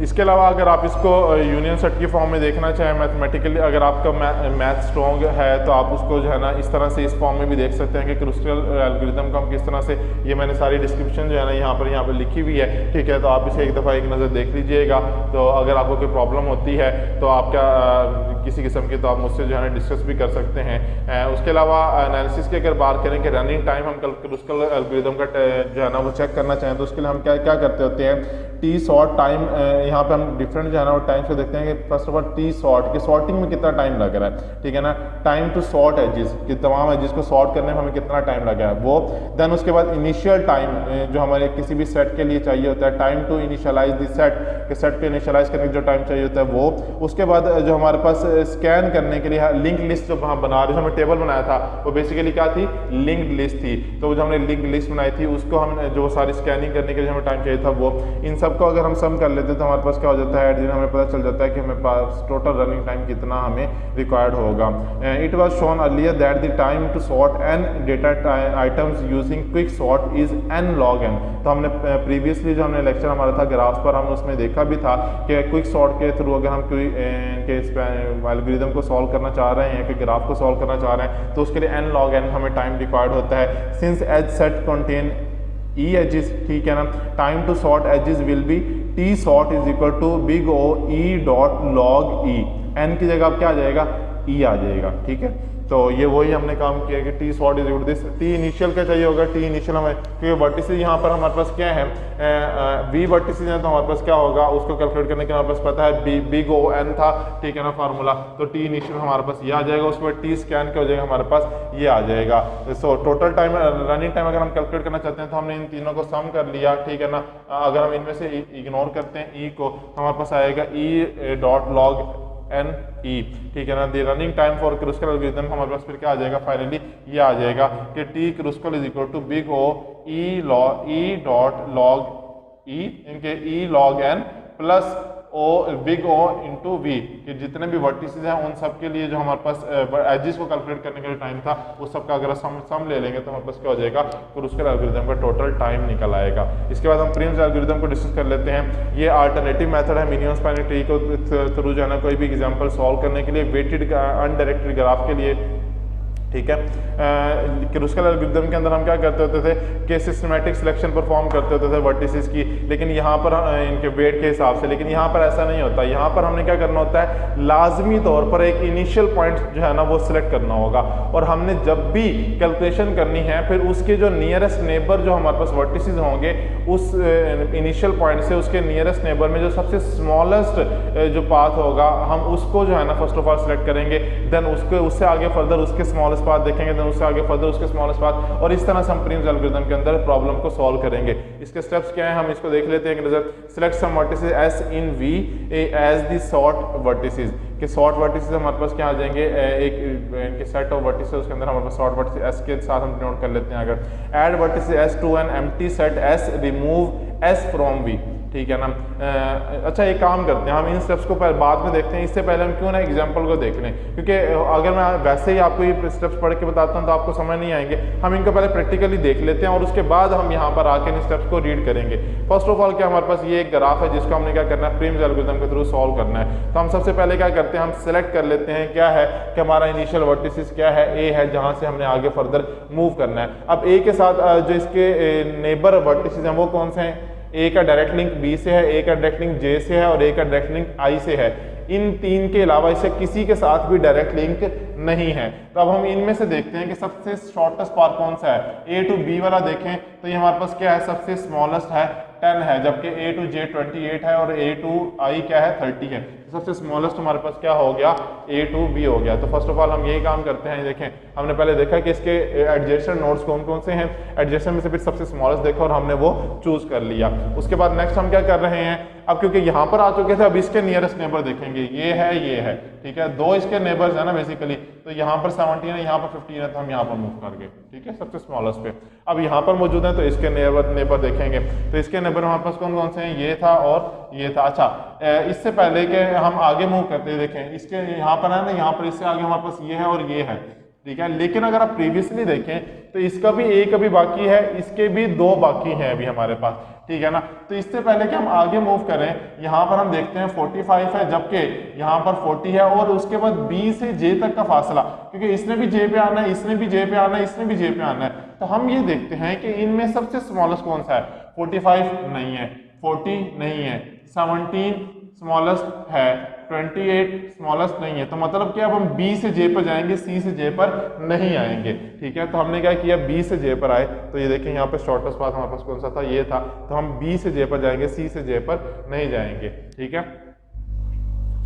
इसके अलावा अगर आप इसको यूनियन सेट की फॉर्म में देखना चाहें मैथमेटिकली, अगर आपका मैथ स्ट्रॉन्ग है तो आप उसको जो है ना इस तरह से इस फॉर्म में भी देख सकते हैं कि क्रुस्कल एल्गोरिथम को हम किस तरह से, ये मैंने सारी डिस्क्रिप्शन जो है ना यहाँ पर लिखी हुई है, ठीक है। तो आप इसे एक दफ़ा एक नज़र देख लीजिएगा। तो अगर आपको कोई प्रॉब्लम होती है तो आप क्या किसी किस्म की, तो आप मुझसे जो है ना डिस्कस भी कर सकते हैं। उसके अलावा एनालिसिस की अगर बात करें कि रनिंग टाइम हम क्रुस्कल एल्गोरिथम का जो है ना वो चेक करना चाहें तो उसके लिए हम क्या क्या करते होते हैं, टी सॉर्ट टाइम, यहाँ पे हम डिफरेंट जो है ना वो टाइम से देखते हैं कि first of all T sort, कि सॉर्टिंग में कितना टाइम लग रहा है, ठीक है ना। टाइम टू सॉर्ट एजेस, कि तमाम एजेस को सॉर्ट करने में हमें कितना टाइम लगा है वो। देन उसके बाद इनिशियल टाइम जो हमारे किसी भी सेट के लिए चाहिए होता है, time to initialise the set, कि सेट को इनिशियलाइज करने का जो टाइम चाहिए होता है वो। उसके बाद जो हमारे पास स्कैन करने के लिए लिंक लिस्ट जो हम बना रहे, हमने टेबल बनाया था वो बेसिकली क्या थी, लिंक्ड लिस्ट थी। तो जो हमने लिंक्ड लिस्ट बनाई थी उसको हम जो सारी स्कैनिंग करने के लिए हमें टाइम चाहिए था वो। इन सबको अगर हम सम कर लेते तो हमारे पास क्या हो जाता है, एट दिन हमें पता चल जाता है कि हमें पास टोटल रनिंग टाइम कितना हमें रिक्वायर्ड होगा। It was shown earlier that the time to sort n data items using quick sort is n log n। तो हमने प्रीवियसली जो हमने लेक्चर हमारा था ग्राफ्स पर, हम उसमें देखा भी था कि क्विक सॉर्ट के थ्रू अगर हम कोई एल्गोरिथम को सॉल्व करना चाह रहे हैं, कि ग्राफ को सॉल्व करना चाह रहे हैं, तो उसके लिए n log n हमें टाइम रिक्वायर्ड होता है। Since edge set contain E edges, ठीक है ना, time to sort edges will be T sort is equal to big O E dot log E. N की जगह अब क्या आ जाएगा, ई आ जाएगा, ठीक है। तो ये वही हमने काम किया कि T sort is equal this, T initial क्या चाहिए होगा, टी इनिशियल हमें, क्योंकि वर्टिसेस यहाँ पर हमारे पास क्या है, वी वर्टिसेस हैं, तो हमारे पास क्या होगा उसको कैलकुलेट करने के हमारे पास पता है बिग ओ एन था, ठीक है ना फार्मूला। तो टी इनिशियल हमारे पास ये आ जाएगा, उसके बाद टी स्कैन क्या हो जाएगा हमारे पास, ये आ जाएगा। So total time, running time अगर हम कैलकुलेट करना चाहते हैं तो हमने इन तीनों को सम कर लिया, ठीक है ना। अगर हम इनमें से इग्नोर करते हैं ई को, हमारे पास आएगा E dot log n E, ठीक है ना। The running time for Kruskal algorithm हमारे पास फिर क्या आ जाएगा, फाइनली ये आ जाएगा कि T Kruskal is equal to big O E dot log E इनके E log N plus O big O into V, कि जितने भी वर्टिसेस हैं उन सब के लिए जो हमारे पास एजिस को कैलकुलेट करने का जो टाइम था उस सब का अगर सम ले लेंगे तो हमारे पास क्या हो जाएगा, क्रूस्कल एल्गोरिथम का टोटल टाइम निकल आएगा। इसके बाद हम प्रिम्स एल्गोरिथम को डिस्कस कर लेते हैं। ये अल्टरनेटिव मेथड है मिनिमम स्पैनिंग ट्री को थ्रू जो है ना कोई भी एग्जाम्पल सॉल्व करने के लिए, वेटेड अनडायरेक्टेड ग्राफ के लिए, ठीक है। क्रूस्कल एल्गोरिथम के अंदर हम क्या करते होते थे कि सिस्टमैटिक सिलेक्शन परफॉर्म करते होते थे वर्टिसेस की, लेकिन यहाँ पर इनके वेट के हिसाब से, लेकिन यहाँ पर ऐसा नहीं होता। यहाँ पर हमने क्या करना होता है, लाजमी तौर पर एक इनिशियल पॉइंट जो है ना वो सिलेक्ट करना होगा, और हमने जब भी कैलकुलेशन करनी है फिर उसके जो नियरेस्ट नेबर जो हमारे पास वर्टिसेस होंगे उस इनिशियल पॉइंट से उसके नियरेस्ट नेबर में जो सबसे स्मॉलेस्ट जो पाथ होगा हम उसको जो है ना फर्स्ट ऑफ ऑल सिलेक्ट करेंगे, देन उससे आगे फर्दर उसके स्मॉलेस्ट पाथ देखेंगे, देन उससे आगे फर्दर उसके स्मॉलेस्ट पाथ, और इस तरह से हम प्रिम्स एल्गोरिथम के अंदर प्रॉब्लम को सॉल्व करेंगे। इसके स्टेप्स क्या हैं हम इसको देख लेते हैं। Select some vertices S in V as the sort vertices, कि सॉर्ट वर्टिसेस हमारे पास क्या आ जाएंगे, एक इनके सेट ऑफ वर्टिसेस उसके अंदर हमारे पास सॉर्ट वर्टिसेस एस के साथ हम डिनोट कर लेते हैं। अगर add vertices S to an empty set S, remove S from V, ठीक है ना। अच्छा एक काम करते हैं, हम इन स्टेप्स को बाद में देखते हैं, इससे पहले हम क्यों ना एग्जांपल को देख लें, क्योंकि अगर मैं वैसे ही आपको ये स्टेप्स पढ़ के बताता हूं तो आपको समझ नहीं आएंगे। हम इनको पहले प्रैक्टिकली देख लेते हैं और उसके बाद हम यहाँ पर आके इन स्टेप्स को रीड करेंगे। फर्स्ट ऑफ ऑल क्या हमारे पास ये एक ग्राफ है जिसको हमने क्या करना है, प्रिम्स एल्गोरिथम के थ्रू सॉल्व करना है। तो हम सबसे पहले क्या करते हैं, हम सिलेक्ट कर लेते हैं क्या है कि हमारा इनिशियल वर्टिसेस क्या है, ए है, जहाँ से हमने आगे फर्दर मूव करना है। अब ए के साथ जो इसके नेबर वर्टिसेस हैं वो कौन से हैं, ए का डायरेक्ट लिंक बी से है, ए का डायरेक्ट लिंक जे से है और ए का डायरेक्ट लिंक आई से है। इन तीन के अलावा इसे किसी के साथ भी डायरेक्ट लिंक नहीं है। तो अब हम इनमें से देखते हैं कि सबसे शॉर्टेस्ट पाथ कौन सा है। ए टू बी वाला देखें तो ये हमारे पास क्या है, सबसे स्मॉलेस्ट है 10 है, जबकि ए टू जे 28 है और ए टू आई क्या है 30 है। तो सबसे स्मॉलेस्ट हमारे पास क्या हो गया, ए टू बी हो गया। तो फर्स्ट ऑफ ऑल हम यही काम करते हैं, देखें हमने पहले देखा कि इसके एडजेसेंट नोड्स कौन कौन से हैं, एडजेसेंट में से फिर सबसे स्मॉलेस्ट देखा और हमने वो चूज कर लिया। उसके बाद नेक्स्ट हम क्या कर रहे हैं, अब क्योंकि यहाँ पर आ चुके थे अब इसके नियरेस्ट नेबर देखेंगे, ये है, ठीक है, दो इसके नेबर्स है ना बेसिकली। तो यहाँ पर 17 है, यहाँ पर 15 है, तो हम यहाँ पर मूव कर गए, ठीक है, सबसे स्मॉलेस्ट पे। अब यहाँ पर मौजूद है तो इसके नेबर देखेंगे, तो इसके नेबर हमारे पास कौन कौन से हैं, ये था और ये था। अच्छा इससे पहले कि हम आगे मूव करते हैं, देखें इसके यहाँ पर है ना, यहाँ पर इससे आगे हमारे पास ये है और ये है, ठीक है। लेकिन अगर आप प्रीवियसली देखें तो इसका भी एक अभी बाकी है, इसके भी दो बाकी हैं अभी हमारे पास, ठीक है ना। तो इससे पहले कि हम आगे मूव करें, यहाँ पर हम देखते हैं 45 है, जबकि यहाँ पर 40 है, और उसके बाद बी से जे तक का फासला, क्योंकि इसने भी जे पे आना है, इसने भी जे पे आना है, इसने भी जे पे आना है। तो हम ये देखते हैं कि इनमें सबसे स्मॉलेस्ट कौन सा है, 45 नहीं है, 40 नहीं है, 17 स्मॉलेस्ट है, 28 स्मॉलेस्ट नहीं है। तो मतलब क्या, अब हम B से J पर जाएंगे, C से J पर नहीं आएंगे, ठीक है। तो हमने क्या किया, B से J पर आए, तो ये देखें यहाँ पे शॉर्टेस्ट पाथ हमारे पास कौन सा था, ये था। तो हम B से J पर जाएंगे, C से J पर नहीं जाएंगे, ठीक है।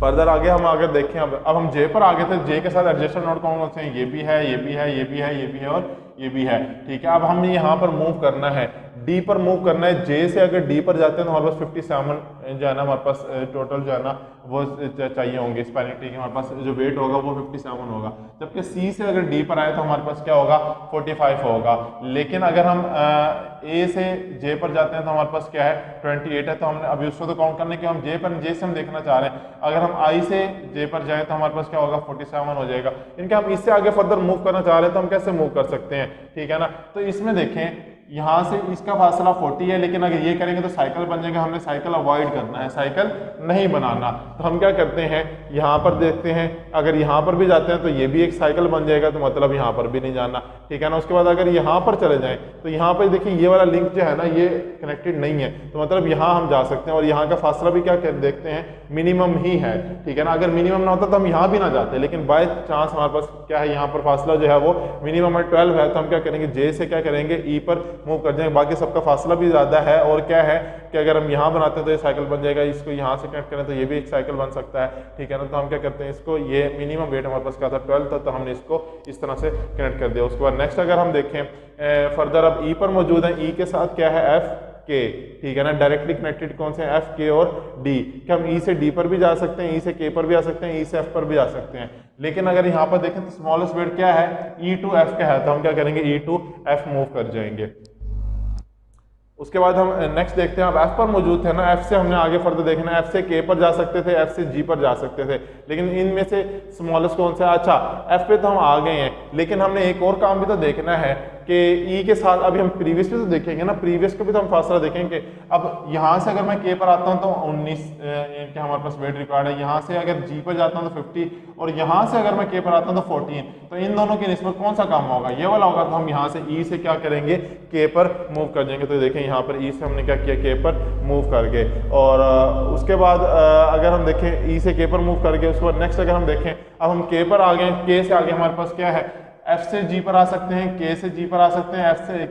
फर्दर आगे हम आगे देखें, अब हम J पर आगे थे, J के साथ एडजेसेंट नोड कौन कौन से हैं, ये भी है, ये भी है, ये भी है, ये भी है और ये भी है, ठीक है। अब हमें यहाँ पर मूव करना है, D पर मूव करना है। J से अगर D पर जाते हैं तो हमारे पास 57 जो है ना हमारे पास टोटल जो है ना वो चाहिए होंगे स्पैनिंग ट्री के, हमारे पास जो वेट होगा वो 57 होगा। जबकि C से अगर D पर आए तो हमारे पास क्या होगा, 45 होगा। लेकिन अगर हम A से J पर जाते हैं तो हमारे पास क्या है, 28 है। तो हमने अभी उसको तो काउंट करने के हम J से हम देखना चाह रहे हैं। अगर हम I से J पर जाए तो हमारे पास क्या होगा, 47 हो जाएगा। इनके हम इससे आगे फर्दर मूव करना चाह रहे हैं तो हम कैसे मूव कर सकते हैं, ठीक है ना। तो इसमें देखें यहाँ से इसका फासला 40 है, लेकिन अगर ये करेंगे तो साइकिल बन जाएगा, हमने साइकिल अवॉइड करना है, साइकिल नहीं बनाना। तो हम क्या करते हैं, यहाँ पर देखते हैं, अगर यहाँ पर भी जाते हैं तो ये भी एक साइकिल बन जाएगा, तो मतलब यहाँ पर भी नहीं जाना, ठीक है ना। उसके बाद अगर यहाँ पर चले जाएं तो यहाँ पर देखिए ये वाला लिंक जो है ना ये कनेक्टेड नहीं है, तो मतलब यहाँ हम जा सकते हैं और यहाँ का फासला भी क्या देखते हैं, मिनिमम ही है, ठीक है ना। अगर मिनिमम ना होता तो हम यहाँ भी ना जाते, लेकिन बाय चांस हमारे पास क्या है, यहाँ पर फासला जो है वो मिनिमम है 12 है, तो हम क्या करेंगे, J से क्या करेंगे, E पर मूव कर जाएंगे। बाकी सबका फासला भी ज़्यादा है, और क्या है कि अगर हम यहाँ बनाते हैं तो ये साइकिल बन जाएगा, इसको यहाँ से कनेक्ट करें तो ये भी एक साइकिल बन सकता है, ठीक है ना। तो हम क्या करते हैं, इसको ये मिनिमम वेट हमारे पास क्या था 12 था, तो हमने इसको इस तरह से कनेक्ट कर दिया। उसके बाद नेक्स्ट अगर हम देखें फर्दर, अब E पर मौजूद है, E के साथ क्या है, F K, ठीक है ना। डायरेक्टली कनेक्टेड कौन से हैं, F K और D, कि हम E से D पर भी जा सकते हैं, E से K पर भी आ सकते हैं, E से F पर भी जा सकते हैं। लेकिन अगर यहाँ पर देखें तो स्मॉलेस्ट वेट क्या है, E to F का है, तो हम क्या करेंगे, E to F मूव कर जाएंगे। उसके बाद हम नेक्स्ट देखते हैं, अब एफ पर मौजूद थे ना, एफ से हमने आगे फर्दर देखना है, एफ से के पर जा सकते थे, एफ से जी पर जा सकते थे, लेकिन इनमें से स्मॉलेस्ट कौन सा? अच्छा, एफ पे तो हम आ गए हैं, लेकिन हमने एक और काम भी तो देखना है कि ई के साथ अभी हम प्रीवियस पे तो देखेंगे ना, प्रीवियस को भी तो हम फासला देखेंगे। अब यहाँ से अगर मैं के पर आता हूँ तो 19 के हमारे पास वेट रिकॉर्ड है, यहाँ से अगर जी पर जाता हूँ तो 50, और यहाँ से अगर मैं के पर आता हूँ तो 14, तो इन दोनों की निस्बत कौन सा काम होगा? ये वाला होगा। तो हम यहाँ से ई से क्या करेंगे? के पर मूव कर जाएंगे। तो देखें यहाँ पर ई से हमने क्या किया? के पर मूव कर गए। और उसके बाद अगर हम देखें ई से के पर मूव कर गए, उसके बाद नेक्स्ट अगर हम देखें, अब हम के पर आ गए, के से आगे हमारे पास क्या है? एफ से जी पर आ सकते हैं, के से जी पर आ सकते हैं, एफ से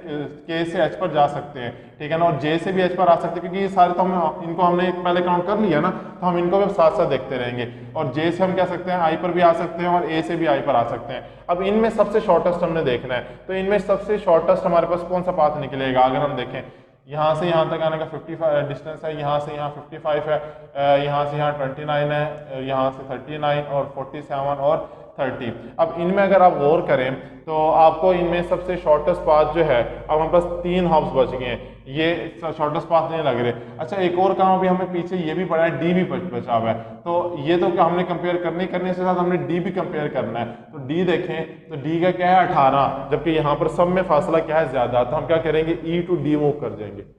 के से एच पर जा सकते हैं, ठीक है ना, और जे से भी एच पर आ सकते हैं, क्योंकि ये सारे तो हम इनको हमने पहले काउंट कर लिया ना, तो हम इनको भी साथ साथ देखते रहेंगे। और जे से हम क्या सकते हैं? आई पर भी आ सकते हैं, और ए से भी आई पर आ सकते हैं। अब इनमें सबसे शॉर्टेस्ट हमने देखना है, तो इनमें सबसे शॉर्टेस्ट हमारे पास कौन सा पाथ निकलेगा? अगर हम देखें यहाँ से यहाँ तक आने का 55 डिस्टेंस है, यहाँ से यहाँ 55 है, यहाँ से यहाँ 29 है, यहाँ से 39 और 47 और 30। अब इनमें अगर आप गौर करें तो आपको इनमें सबसे शॉर्टेस्ट पाथ जो है, अब हमारे पास 3 हब्स बच गए हैं, ये शॉर्टेस्ट पाथ नहीं लग रहे। अच्छा, एक और काम अभी हमें पीछे ये भी पड़ा है, डी भी बचा हुआ है, तो ये तो क्या हमने कंपेयर करने से साथ हमने डी भी कंपेयर करना है। तो डी देखें तो डी का क्या है? 18, जबकि यहाँ पर सब में फासला क्या है? ज्यादा। तो हम क्या करेंगे? ई टू डी मूव कर जाएंगे।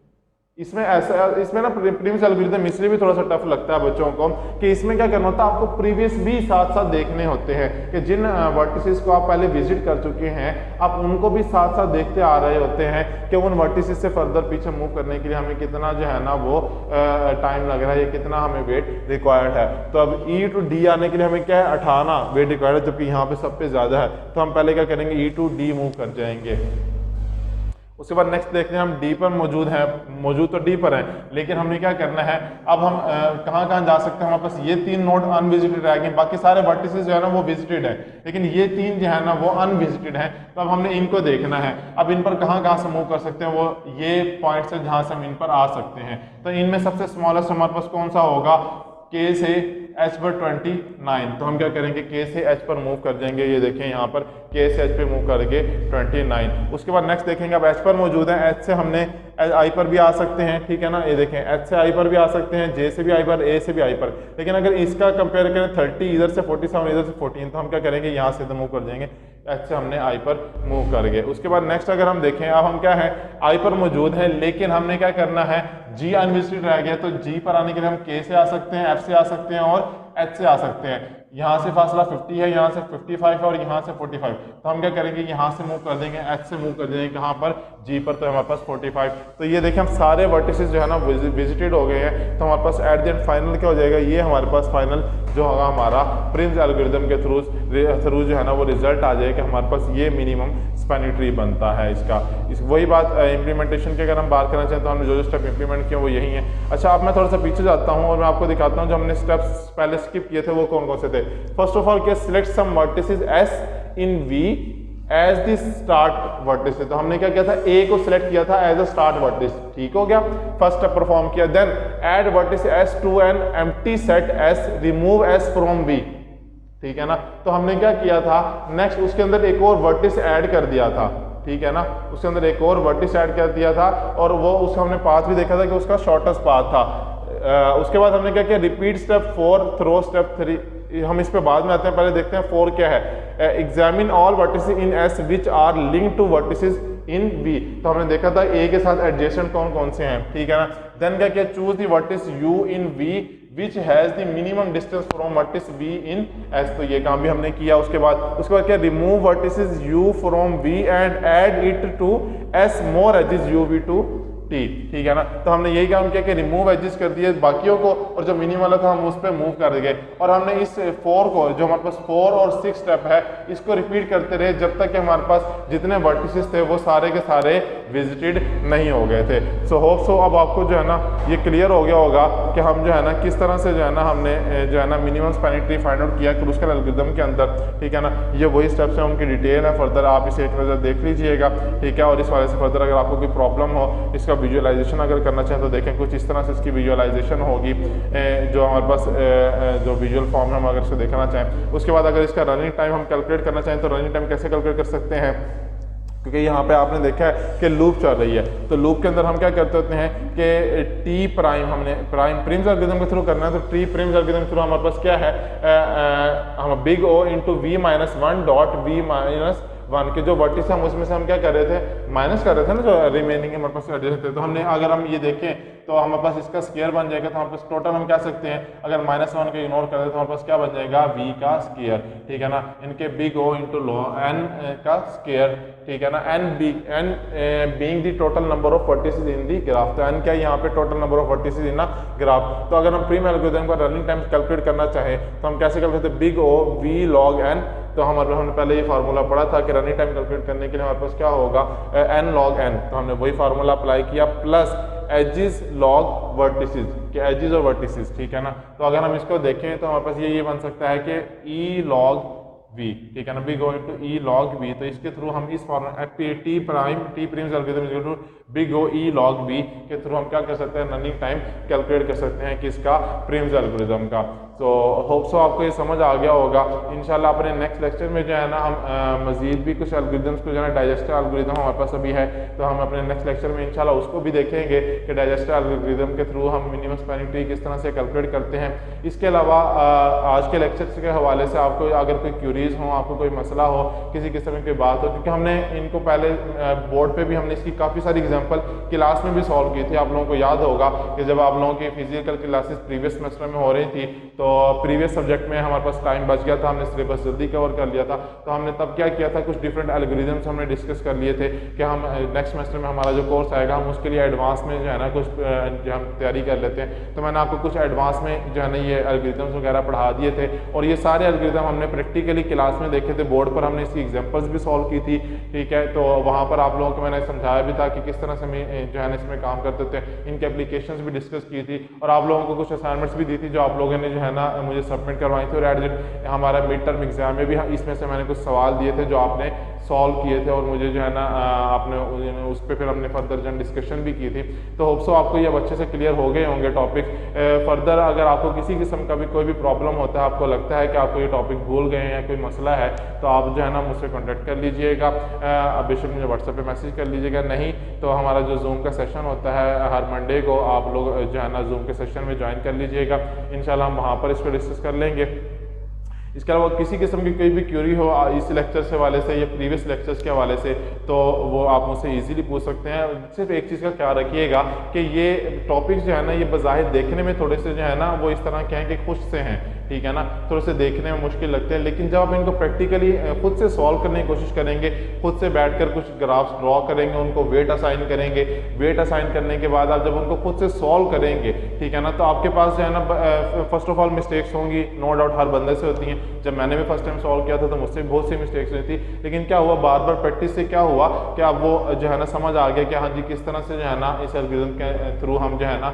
इसमें ऐसा, इसमें ना प्रीवियस एल्गोरिथम इसलिए भी थोड़ा सा टफ लगता है बच्चों को कि इसमें क्या करना होता है, आपको प्रीवियस भी साथ साथ देखने होते हैं कि जिन वर्टिसेस को आप पहले विजिट कर चुके हैं, आप उनको भी साथ साथ देखते आ रहे होते हैं कि उन वर्टिसेस से फर्दर पीछे मूव करने के लिए हमें कितना जो है ना वो टाइम लग रहा है, या कितना हमें वेट रिक्वायर्ड है। तो अब ई टू डी आने के लिए हमें क्या है? 18 वेट रिक्वायर्ड है, जबकि यहाँ पे सब पे ज्यादा है। तो हम पहले क्या करेंगे? ई टू डी मूव कर जाएंगे। उसके बाद नेक्स्ट देखते हैं, हम डी पर मौजूद तो डी पर है, लेकिन हमने क्या करना है? अब हम कहाँ जा सकते हैं? हमारे पास ये 3 नोड अनविजिटेड रह गए, बाकी सारे वर्टिसेस जो है ना वो विजिटेड है, लेकिन ये 3 जो है ना वो अनविजिटेड है। तो अब हमने इनको देखना है, अब इन पर कहाँ से मूव कर सकते हैं? वो ये पॉइंट्स है जहाँ से हम इन पर आ सकते हैं। तो इनमें सबसे स्मॉलेस्ट हमारे पास कौन सा होगा? के से एच पर 29। तो हम क्या करेंगे? के से एच पर मूव कर जाएंगे। ये देखें यहाँ पर के से एच पे मूव करके 29। उसके बाद नेक्स्ट देखेंगे, अब एच पर मौजूद है, एच से हमने आई पर भी आ सकते हैं, ठीक है ना, ये देखें एच से आई पर भी आ सकते हैं, जे से भी आई पर, ए से भी आई पर। लेकिन अगर इसका कंपेयर करें 30 इधर से 47 इधर से 14, तो हम क्या करेंगे? यहाँ से मूव कर जाएंगे, एच से हमने आई पर मूव कर गए। उसके बाद नेक्स्ट अगर हम देखें, अब हम क्या है? आई पर मौजूद है, लेकिन हमने क्या करना है? जी अनविजिटेड रह गया, तो जी पर आने के लिए हम के से आ सकते हैं, एफ से आ सकते हैं और एच से आ सकते हैं। यहाँ से फासला 50 है, यहाँ से 55 है और यहाँ से 45। तो हम क्या करेंगे? यहाँ से मूव कर देंगे, एच से मूव कर देंगे कहाँ पर? जी पर। तो हमारे पास 45। तो ये देखें हम सारे वर्टिसेस जो है ना विजिटेड हो गए हैं। तो हमारे पास एट द एंड फाइनल क्या हो जाएगा? ये हमारे पास फाइनल जो होगा हमारा प्रिम्स एल्गोरिथम के थ्रू जो है ना वो रिजल्ट आ जाएगा, हमारे पास ये मिनिमम स्पैनिंग ट्री बनता है इसका। वही बात इम्प्लीमेंटेशन की अगर हम बात करना चाहें तो हमने जो स्टेप इंप्लीमेंट किए वो यही है। अच्छा, अब मैं थोड़ा सा पीछे जाता हूँ और मैं आपको दिखाता हूँ जो हमने स्टेप्स पहले स्किप किए थे वो कौन कौन से थे। First of all, select some vertices S in V as the start vertex. तो हमने क्या किया था? ए को सिलेक्ट किया था एज अ स्टार्ट वर्टिस, ठीक हो गया, फर्स्ट स्टेप परफॉर्म किया। Then add vertex S to an empty set S, remove S from V, ठीक है ना। तो हमने क्या किया था? नेक्स्ट उसके अंदर एक और वर्टिस ऐड कर दिया था, ठीक है ना, उसके अंदर एक और वर्टिस ऐड कर दिया था और वो उसका हमने पाथ भी देखा था कि उसका शॉर्टेस्ट पाथ था। उसके बाद हमने क्या किया? Repeat step 4 through step 3। हम इस पे बाद में आते हैं, पहले देखते हैं 4 क्या है। Examine all vertices in S which are link to vertices in B. तो हमने देखा था ए के साथ एडजेसेंट कौन कौन से हैं, ठीक है ना। देन क्या किया? Choose the vertex U in B which has the minimum distance from vertex B in S. तो ये काम भी हमने किया। उसके बाद क्या? Remove vertices U from B and add it to S more edges U V to T, ठीक है ना। तो हमने यही काम किया कि रिमूव एजेस कर दिए बाकियों को और जो मिनिमम वाला था हम उस पर मूव कर गए। और हमने इस 4 को, जो हमारे पास 4 और 6 स्टेप है, इसको रिपीट करते रहे जब तक कि हमारे पास जितने वर्टिसेस थे वो सारे के सारे विजिटेड नहीं हो गए थे। सो होप सो अब आपको जो है ना ये क्लियर हो गया होगा कि हम जो है ना किस तरह से जो है ना हमने जो है ना minimum spanning tree find out किया क्रूस्कल एल्गोरिथम के अंदर, ठीक है ना। ये वही स्टेप्स हैं, उनकी डिटेल है, फर्दर आप इसे एक नज़र देख लीजिएगा, ठीक है। और इस वाले से फर्दर अगर आपको कोई प्रॉब्लम हो, इसका विजुअलाइजेशन अगर करना चाहें तो देखें कुछ इस तरह से इसकी विजुअलाइजेशन होगी, जो हमारे पास जो विजुअल फॉर्म है हम अगर इसे देखना चाहें। उसके बाद अगर इसका रनिंग टाइम हम कैलकुलेट करना चाहें तो रनिंग टाइम कैसे कैलकुलेट कर सकते हैं क्योंकि यहाँ पे आपने देखा है कि लूप चल रही है। तो लूप के अंदर हम क्या करते होते हैं कि टी प्राइम हमने प्रिम्स एल्गोरिथम के थ्रू करना है, तो टी प्रिम्स एल्गोरिथम के थ्रू हमारे पास क्या है, हम big O into V minus one dot V minus one के जो वर्टिस हम उसमें से हम क्या कर रहे थे, माइनस कर रहे थे ना, जो रिमेनिंग हमारे पास एडजस्ट थे। तो हमने अगर हम ये देखें तो हमारे पास इसका स्क्वायर बन जाएगा, तो हमारे पास टोटल हम कह सकते हैं अगर माइनस वन को इग्नोर कर दे तो हमारे पास क्या बन जाएगा, v का स्क्वायर, ठीक है ना, इनके big O into log n का स्क्वायर, ठीक है ना, n being the total number of vertices in the graph. तो n क्या है यहाँ पे total number of vertices in the graph. तो अगर हम प्रिम एल्गोरिथम का रनिंग टाइम कैलकुलेट करना चाहें तो हम कैसे कैलकुलेट करते हैं, big O v log n। तो हमने पहले ये फार्मूला पढ़ा था कि रनिंग टाइम कैलकुलेट करने के लिए हमारे पास क्या होगा, n log n। तो हमने वही फार्मूला अप्लाई किया प्लस एजिस लॉग वर्टिसेस के एजिस और वर्टिसेस, ठीक है ना। तो अगर हम इसको देखें तो हमारे पास ये बन सकता है कि ई लॉग वी, ठीक है ना, big O into E log V. तो इसके थ्रू हम इस formula T Prim's algorithm big O E log V के थ्रू हम क्या कर सकते हैं, रनिंग टाइम कैलकुलेट कर सकते हैं किसका, प्रिम्स एल्गोरिथम का। तो होप सो आपको ये समझ आ गया होगा। इंशाल्लाह अपने नेक्स्ट लेक्चर में जो है ना हम मजीद भी कुछ एल्गोरिथम्स को जो है डाइजेस्टर एल्गोरिथम हमारे पास अभी है, तो हम अपने नेक्स्ट लेक्चर में इंशाल्लाह उसको भी देखेंगे कि डाइजेस्टर एल्गोरिथम के थ्रू हम मिनिमम स्पैनिंग ट्री किस तरह से कैलकुलेट करते हैं। इसके अलावा आज के लेक्चर के हवाले से आपको अगर कोई क्यूरीज हो, आपको कोई मसला हो, किसी किस्म की बात हो, क्योंकि हमने इनको पहले बोर्ड पर भी हमने इसकी काफ़ी सारी एग्जाम्पल क्लास में भी सॉल्व की थी। आप लोगों को याद होगा कि जब आप लोगों की फिजिकल क्लासेस प्रीवियस सेमेस्टर में हो रही थी तो प्रीवियस सब्जेक्ट में हमारे पास टाइम बच गया था, हमने सिलेबस जल्दी कवर कर लिया था। तो हमने तब क्या किया था, कुछ डिफरेंट एल्गोरिथम्स हमने डिस्कस कर लिए थे कि हम नेक्स्ट सेमेस्टर में हमारा जो कोर्स आएगा हम उसके लिए एडवांस में जो है ना कुछ जो हम तैयारी कर लेते हैं। तो मैंने आपको कुछ एडवांस में जो है ना ये एल्गोरिथम्स वगैरह पढ़ा दिए थे, और ये सारे एल्गोरिथम हमने प्रैक्टिकली क्लास में देखे थे, बोर्ड पर हमने इसकी एग्जाम्पल्स भी सॉल्व की थी, ठीक है। तो वहाँ पर आप लोगों को मैंने समझाया भी था कि किस तरह से जो है ना इसमें काम करते थे, इनके एप्लीकेशंस भी डिस्कस की थी, और आप लोगों को कुछ असाइनमेंट्स भी दी थी जो आप लोगों ने जो है ना मुझे सबमिट करवाई थी। और हमारा मिड टर्म एग्जाम में भी इसमें से मैंने कुछ सवाल दिए थे जो आपने सॉल्व किए थे, और मुझे जो है ना आपने उस पर फिर हमने फर्दर जन डिस्कशन भी की थी। तो होप सो आपको ये अब अच्छे से क्लियर हो गए होंगे टॉपिक। फर्दर अगर आपको किसी किस्म का भी कोई भी प्रॉब्लम होता है, आपको लगता है कि आपको ये टॉपिक भूल गए हैं, कोई मसला है, तो आप जो है ना मुझसे कॉन्टेक्ट कर लीजिएगा, बेशक मुझे व्हाट्सएप पे मैसेज कर लीजिएगा। नहीं तो हमारा जो जूम का सेशन होता है हर मंडे को, आप लोग जो है ना जूम के सेशन में ज्वाइन कर लीजिएगा, इंशाल्लाह हम वहाँ पर इसको डिस्कस कर लेंगे। इसके अलावा किसी किस्म की कोई भी क्यूरी हो इस लेक्चर से हवाले से या प्रीवियस लेक्चर्स के हवाले से, तो वो आप मुझसे इजीली पूछ सकते हैं। सिर्फ एक चीज़ का ख्याल रखिएगा कि ये टॉपिक्स जो है ना ये बज़ाहिर देखने में थोड़े से जो है ना वो इस तरह के हैं कि खुश से हैं, ठीक है ना, थोड़े से देखने में मुश्किल लगते हैं, लेकिन जब आप इनको प्रैक्टिकली खुद से सॉल्व करने की कोशिश करेंगे, खुद से बैठकर कुछ ग्राफ्स ड्रॉ करेंगे, उनको वेट असाइन करेंगे, वेट असाइन करने के बाद आप जब उनको खुद से सॉल्व करेंगे, ठीक है ना, तो आपके पास जो है ना फर्स्ट ऑफ ऑल मिस्टेक्स होंगी, नो डाउट हर बंदे से होती हैं। जब मैंने भी फर्स्ट टाइम सॉल्व किया था तो मुझसे बहुत सी मिस्टेक्स हुई थी, लेकिन क्या हुआ बार बार प्रैक्टिस से क्या हुआ कि अब वो जो है ना समझ आ गया कि हाँ जी किस तरह से जो है ना इस एल्गोरिथम के थ्रू हम जो है ना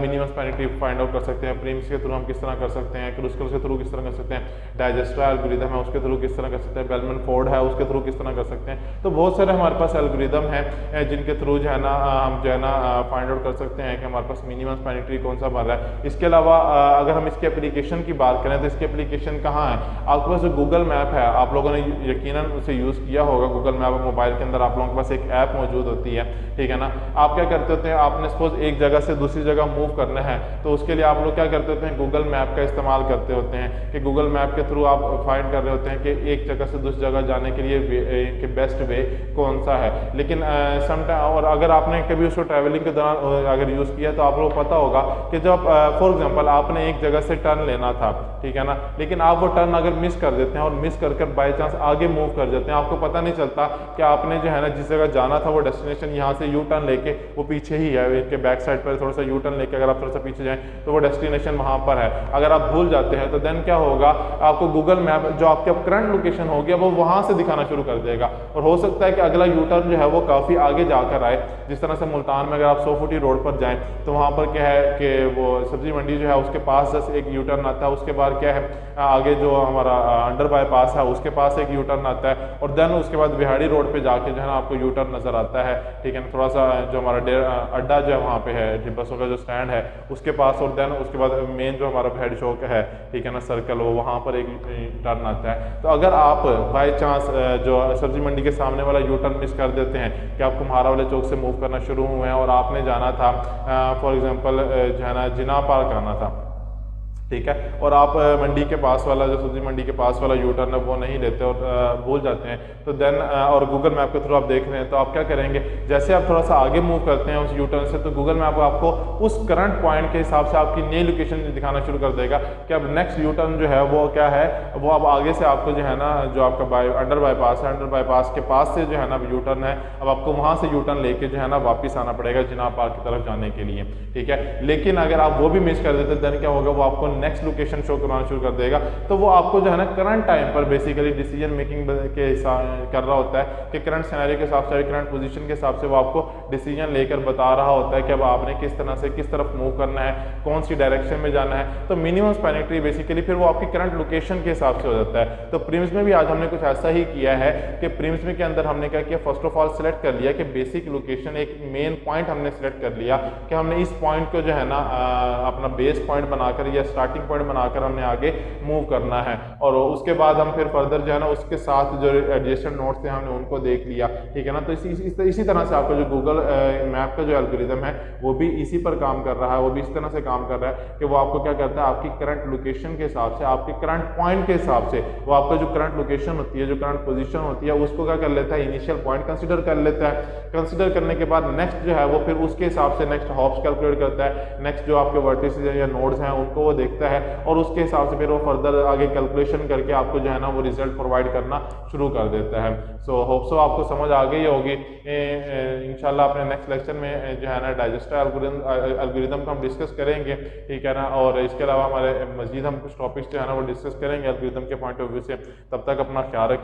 minimum spanning tree find out कर सकते हैं, प्रीम्स के थ्रू हम किस तरह कर सकते हैं, क्रूस्कल के थ्रू किस तरह कर सकते हैं, डाइजेस्टर एल्गोरिथम है उसके थ्रू किस तरह कर सकते हैं, बेलमैन फोर्ड है उसके थ्रू किस तरह कर सकते हैं। तो बहुत सारे हमारे पास एल्गोरिथम हैं जिनके थ्रू जो है ना हम जो है ना फाइंड आउट कर सकते हैं कि हमारे पास मिनिमम स्पैनिंग ट्री कौन सा बन रहा है। इसके अलावा अगर हम इसके एप्लीकेशन की बात करें तो इसके एप्लीकेशन कहाँ है, आपके पास जो गूगल मैप है आप लोगों ने यकीनन उसे यूज़ किया होगा। गूगल मैप मोबाइल के अंदर आप लोगों के पास एक ऐप मौजूद होती है, ठीक है ना। आप क्या करते होते हैं, आपने सपोज एक जगह से दूसरी जगह मूव करना है तो उसके लिए आप लोग क्या करते होते हैं, गूगल मैप का इस्तेमाल करते होते हैं कि गूगल मैप के थ्रू आप फाइंड कर रहे होते हैं कि एक जगह से दूसरी जगह जाने के लिए बेस्ट वे कौन सा है। लेकिन समटाइम और अगर आपने कभी उसको ट्रैवलिंग के दौरान अगर यूज़ किया तो आप लोग पता होगा कि जब फॉर एग्जाम्पल आपने एक जगह से टर्न लेना था, ठीक है ना, लेकिन आप वो टर्न अगर मिस कर देते हैं और मिस कर बाई चांस आगे मूव कर जाते हैं, आपको पता नहीं चलता कि आपने जो है ना जिस जगह जाना था वो डेस्टिनेशन यहाँ से यू टर्न लेके वो पीछे ही है, इनके बैक साइड पर थोड़ा सा यू टर्न लेके अगर आप थोड़ा सा पीछे जाएं तो वो डेस्टिनेशन वहाँ पर है। अगर आप भूल जाते हैं तो देन क्या होगा, आपको गूगल मैप जो आपके करंट लोकेशन हो गया वो वहाँ से दिखाना शुरू कर देगा, और हो सकता है कि अगला यू टर्न जो है वो काफ़ी आगे जाकर आए। जिस तरह से मुल्तान में अगर आप 100 फुटी रोड पर जाएँ तो वहाँ पर क्या है कि वो सब्जी मंडी जो है उसके पास जस्ट एक यू टर्न आता है, उसके बाद क्या है आगे जो हमारा अंडर बाईपास है उसके पास एक यू टर्न आता है, और देन उसके बाद बिहाड़ी रोड पे जाके जो है ना आपको यू टर्न नजर आता है, ठीक है ना। थोड़ा सा जो हमारा अड्डा जो है वहाँ पे है बसों का जो स्टैंड है उसके पास, और देन उसके बाद मेन जो हमारा बिहाड़ी चौक है ठीक है ना, सर्कल वो वहाँ पर एक टर्न आता है। तो अगर आप बाई चांस जो सब्जी मंडी के सामने वाला यू टर्न मिस कर देते हैं कि आपको म्हारा वाले चौक से मूव करना शुरू हुए हैं और आपने जाना था फॉर एग्जांपल जो है ना जिना पार्क आना था, ठीक है, और आप मंडी के पास वाला जो सब्जी मंडी के पास वाला यू टर्न है वो नहीं लेते और भूल जाते हैं, तो देन और गूगल मैप के थ्रू आप देख रहे हैं, तो आप क्या करेंगे, जैसे आप थोड़ा सा आगे मूव करते हैं उस यू टर्न से, तो गूगल मैप आपको उस करंट पॉइंट के हिसाब से आपकी नई लोकेशन दिखाना शुरू कर देगा कि अब नेक्स्ट यू टर्न जो है वो क्या है, वो अब आगे से आपको जो है ना जो आपका अंडर बाईपास है, अंडर बाईपास के पास से जो है ना यू टर्न है, अब आपको वहाँ से यू टर्न लेके जो है ना वापस आना पड़ेगा जिना पार्क की तरफ जाने के लिए, ठीक है। लेकिन अगर आप वो भी मिस कर देते देन क्या होगा, वो आपको नेक्स्ट लोकेशन शो करवाना शुरू कर देगा, तो वो आपको जो है ना करंट टाइम पर बेसिकली डिसीजन मेकिंग के हिसाब कर रहा होता है कि करंट सिनेरियो के हिसाब से, करंट पोजीशन के हिसाब से वो आपको डिसीजन लेकर बता रहा होता है कि अब आपने किस तरह से किस तरफ मूव करना है, कौन सी डायरेक्शन में जाना है। तो मिनिमम स्पैनिंग ट्री बेसिकली फिर वो आपकी करंट लोकेशन के हिसाब से हो जाता है। तो प्रीम्स में भी आज हमने कुछ ऐसा ही किया है कि प्रीम्स में के अंदर हमने क्या किया, फर्स्ट ऑफ ऑल सिलेक्ट कर लिया कि बेसिक लोकेशन, एक मेन पॉइंट हमने सिलेक्ट कर लिया कि हमने इस पॉइंट को जो है ना अपना बेस पॉइंट बनाकर या स्टार्टिंग पॉइंट बनाकर हमने आगे मूव करना है, और उसके बाद हम फिर फर्दर जो है ना उसके साथ जो एडजेसेंट नोट्स थे हमने उनको देख लिया, ठीक है ना। तो इसी तरह से आपका जो गूगल मैप का जो एल्गोरिदम है वो भी इसी पर काम कर रहा है, वो भी इस तरह से काम कर रहा है कि वो आपको क्या करता है, आपकी करंट लोकेशन के हिसाब से, आपके करंट पॉइंट के हिसाब से, वो आपका जो करंट लोकेशन होती है, जो करंट पोजीशन होती है, उसको क्या कर लेता है, इनिशियल पॉइंट कंसीडर कर लेता है। कंसीडर करने के बाद नेक्स्ट जो है वो फिर उसके हिसाब से नेक्स्ट हॉप्स कैलकुलेट करता है, नेक्स्ट जो आपके वर्टिसेस या नोड्स हैं उनको वो देखता है, और उसके हिसाब से फिर वो फर्दर आगे कैलकुलेशन करके आपको जो है ना वो रिजल्ट प्रोवाइड करना शुरू कर देता है। सो होप सो आपको समझ आ गई होगी। इंशाल्लाह अपने नेक्स्ट लेक्चर में जो है ना डाइजेस्टर एल्गोरिदम को हम डिस्कस करेंगे, ठीक है ना, और इसके अलावा हमारे मजीद हम कुछ टॉपिक्स जो है ना वो डिस्कस करेंगे एल्गोरिदम के पॉइंट ऑफ व्यू से। तब तक अपना ख्याल रखें।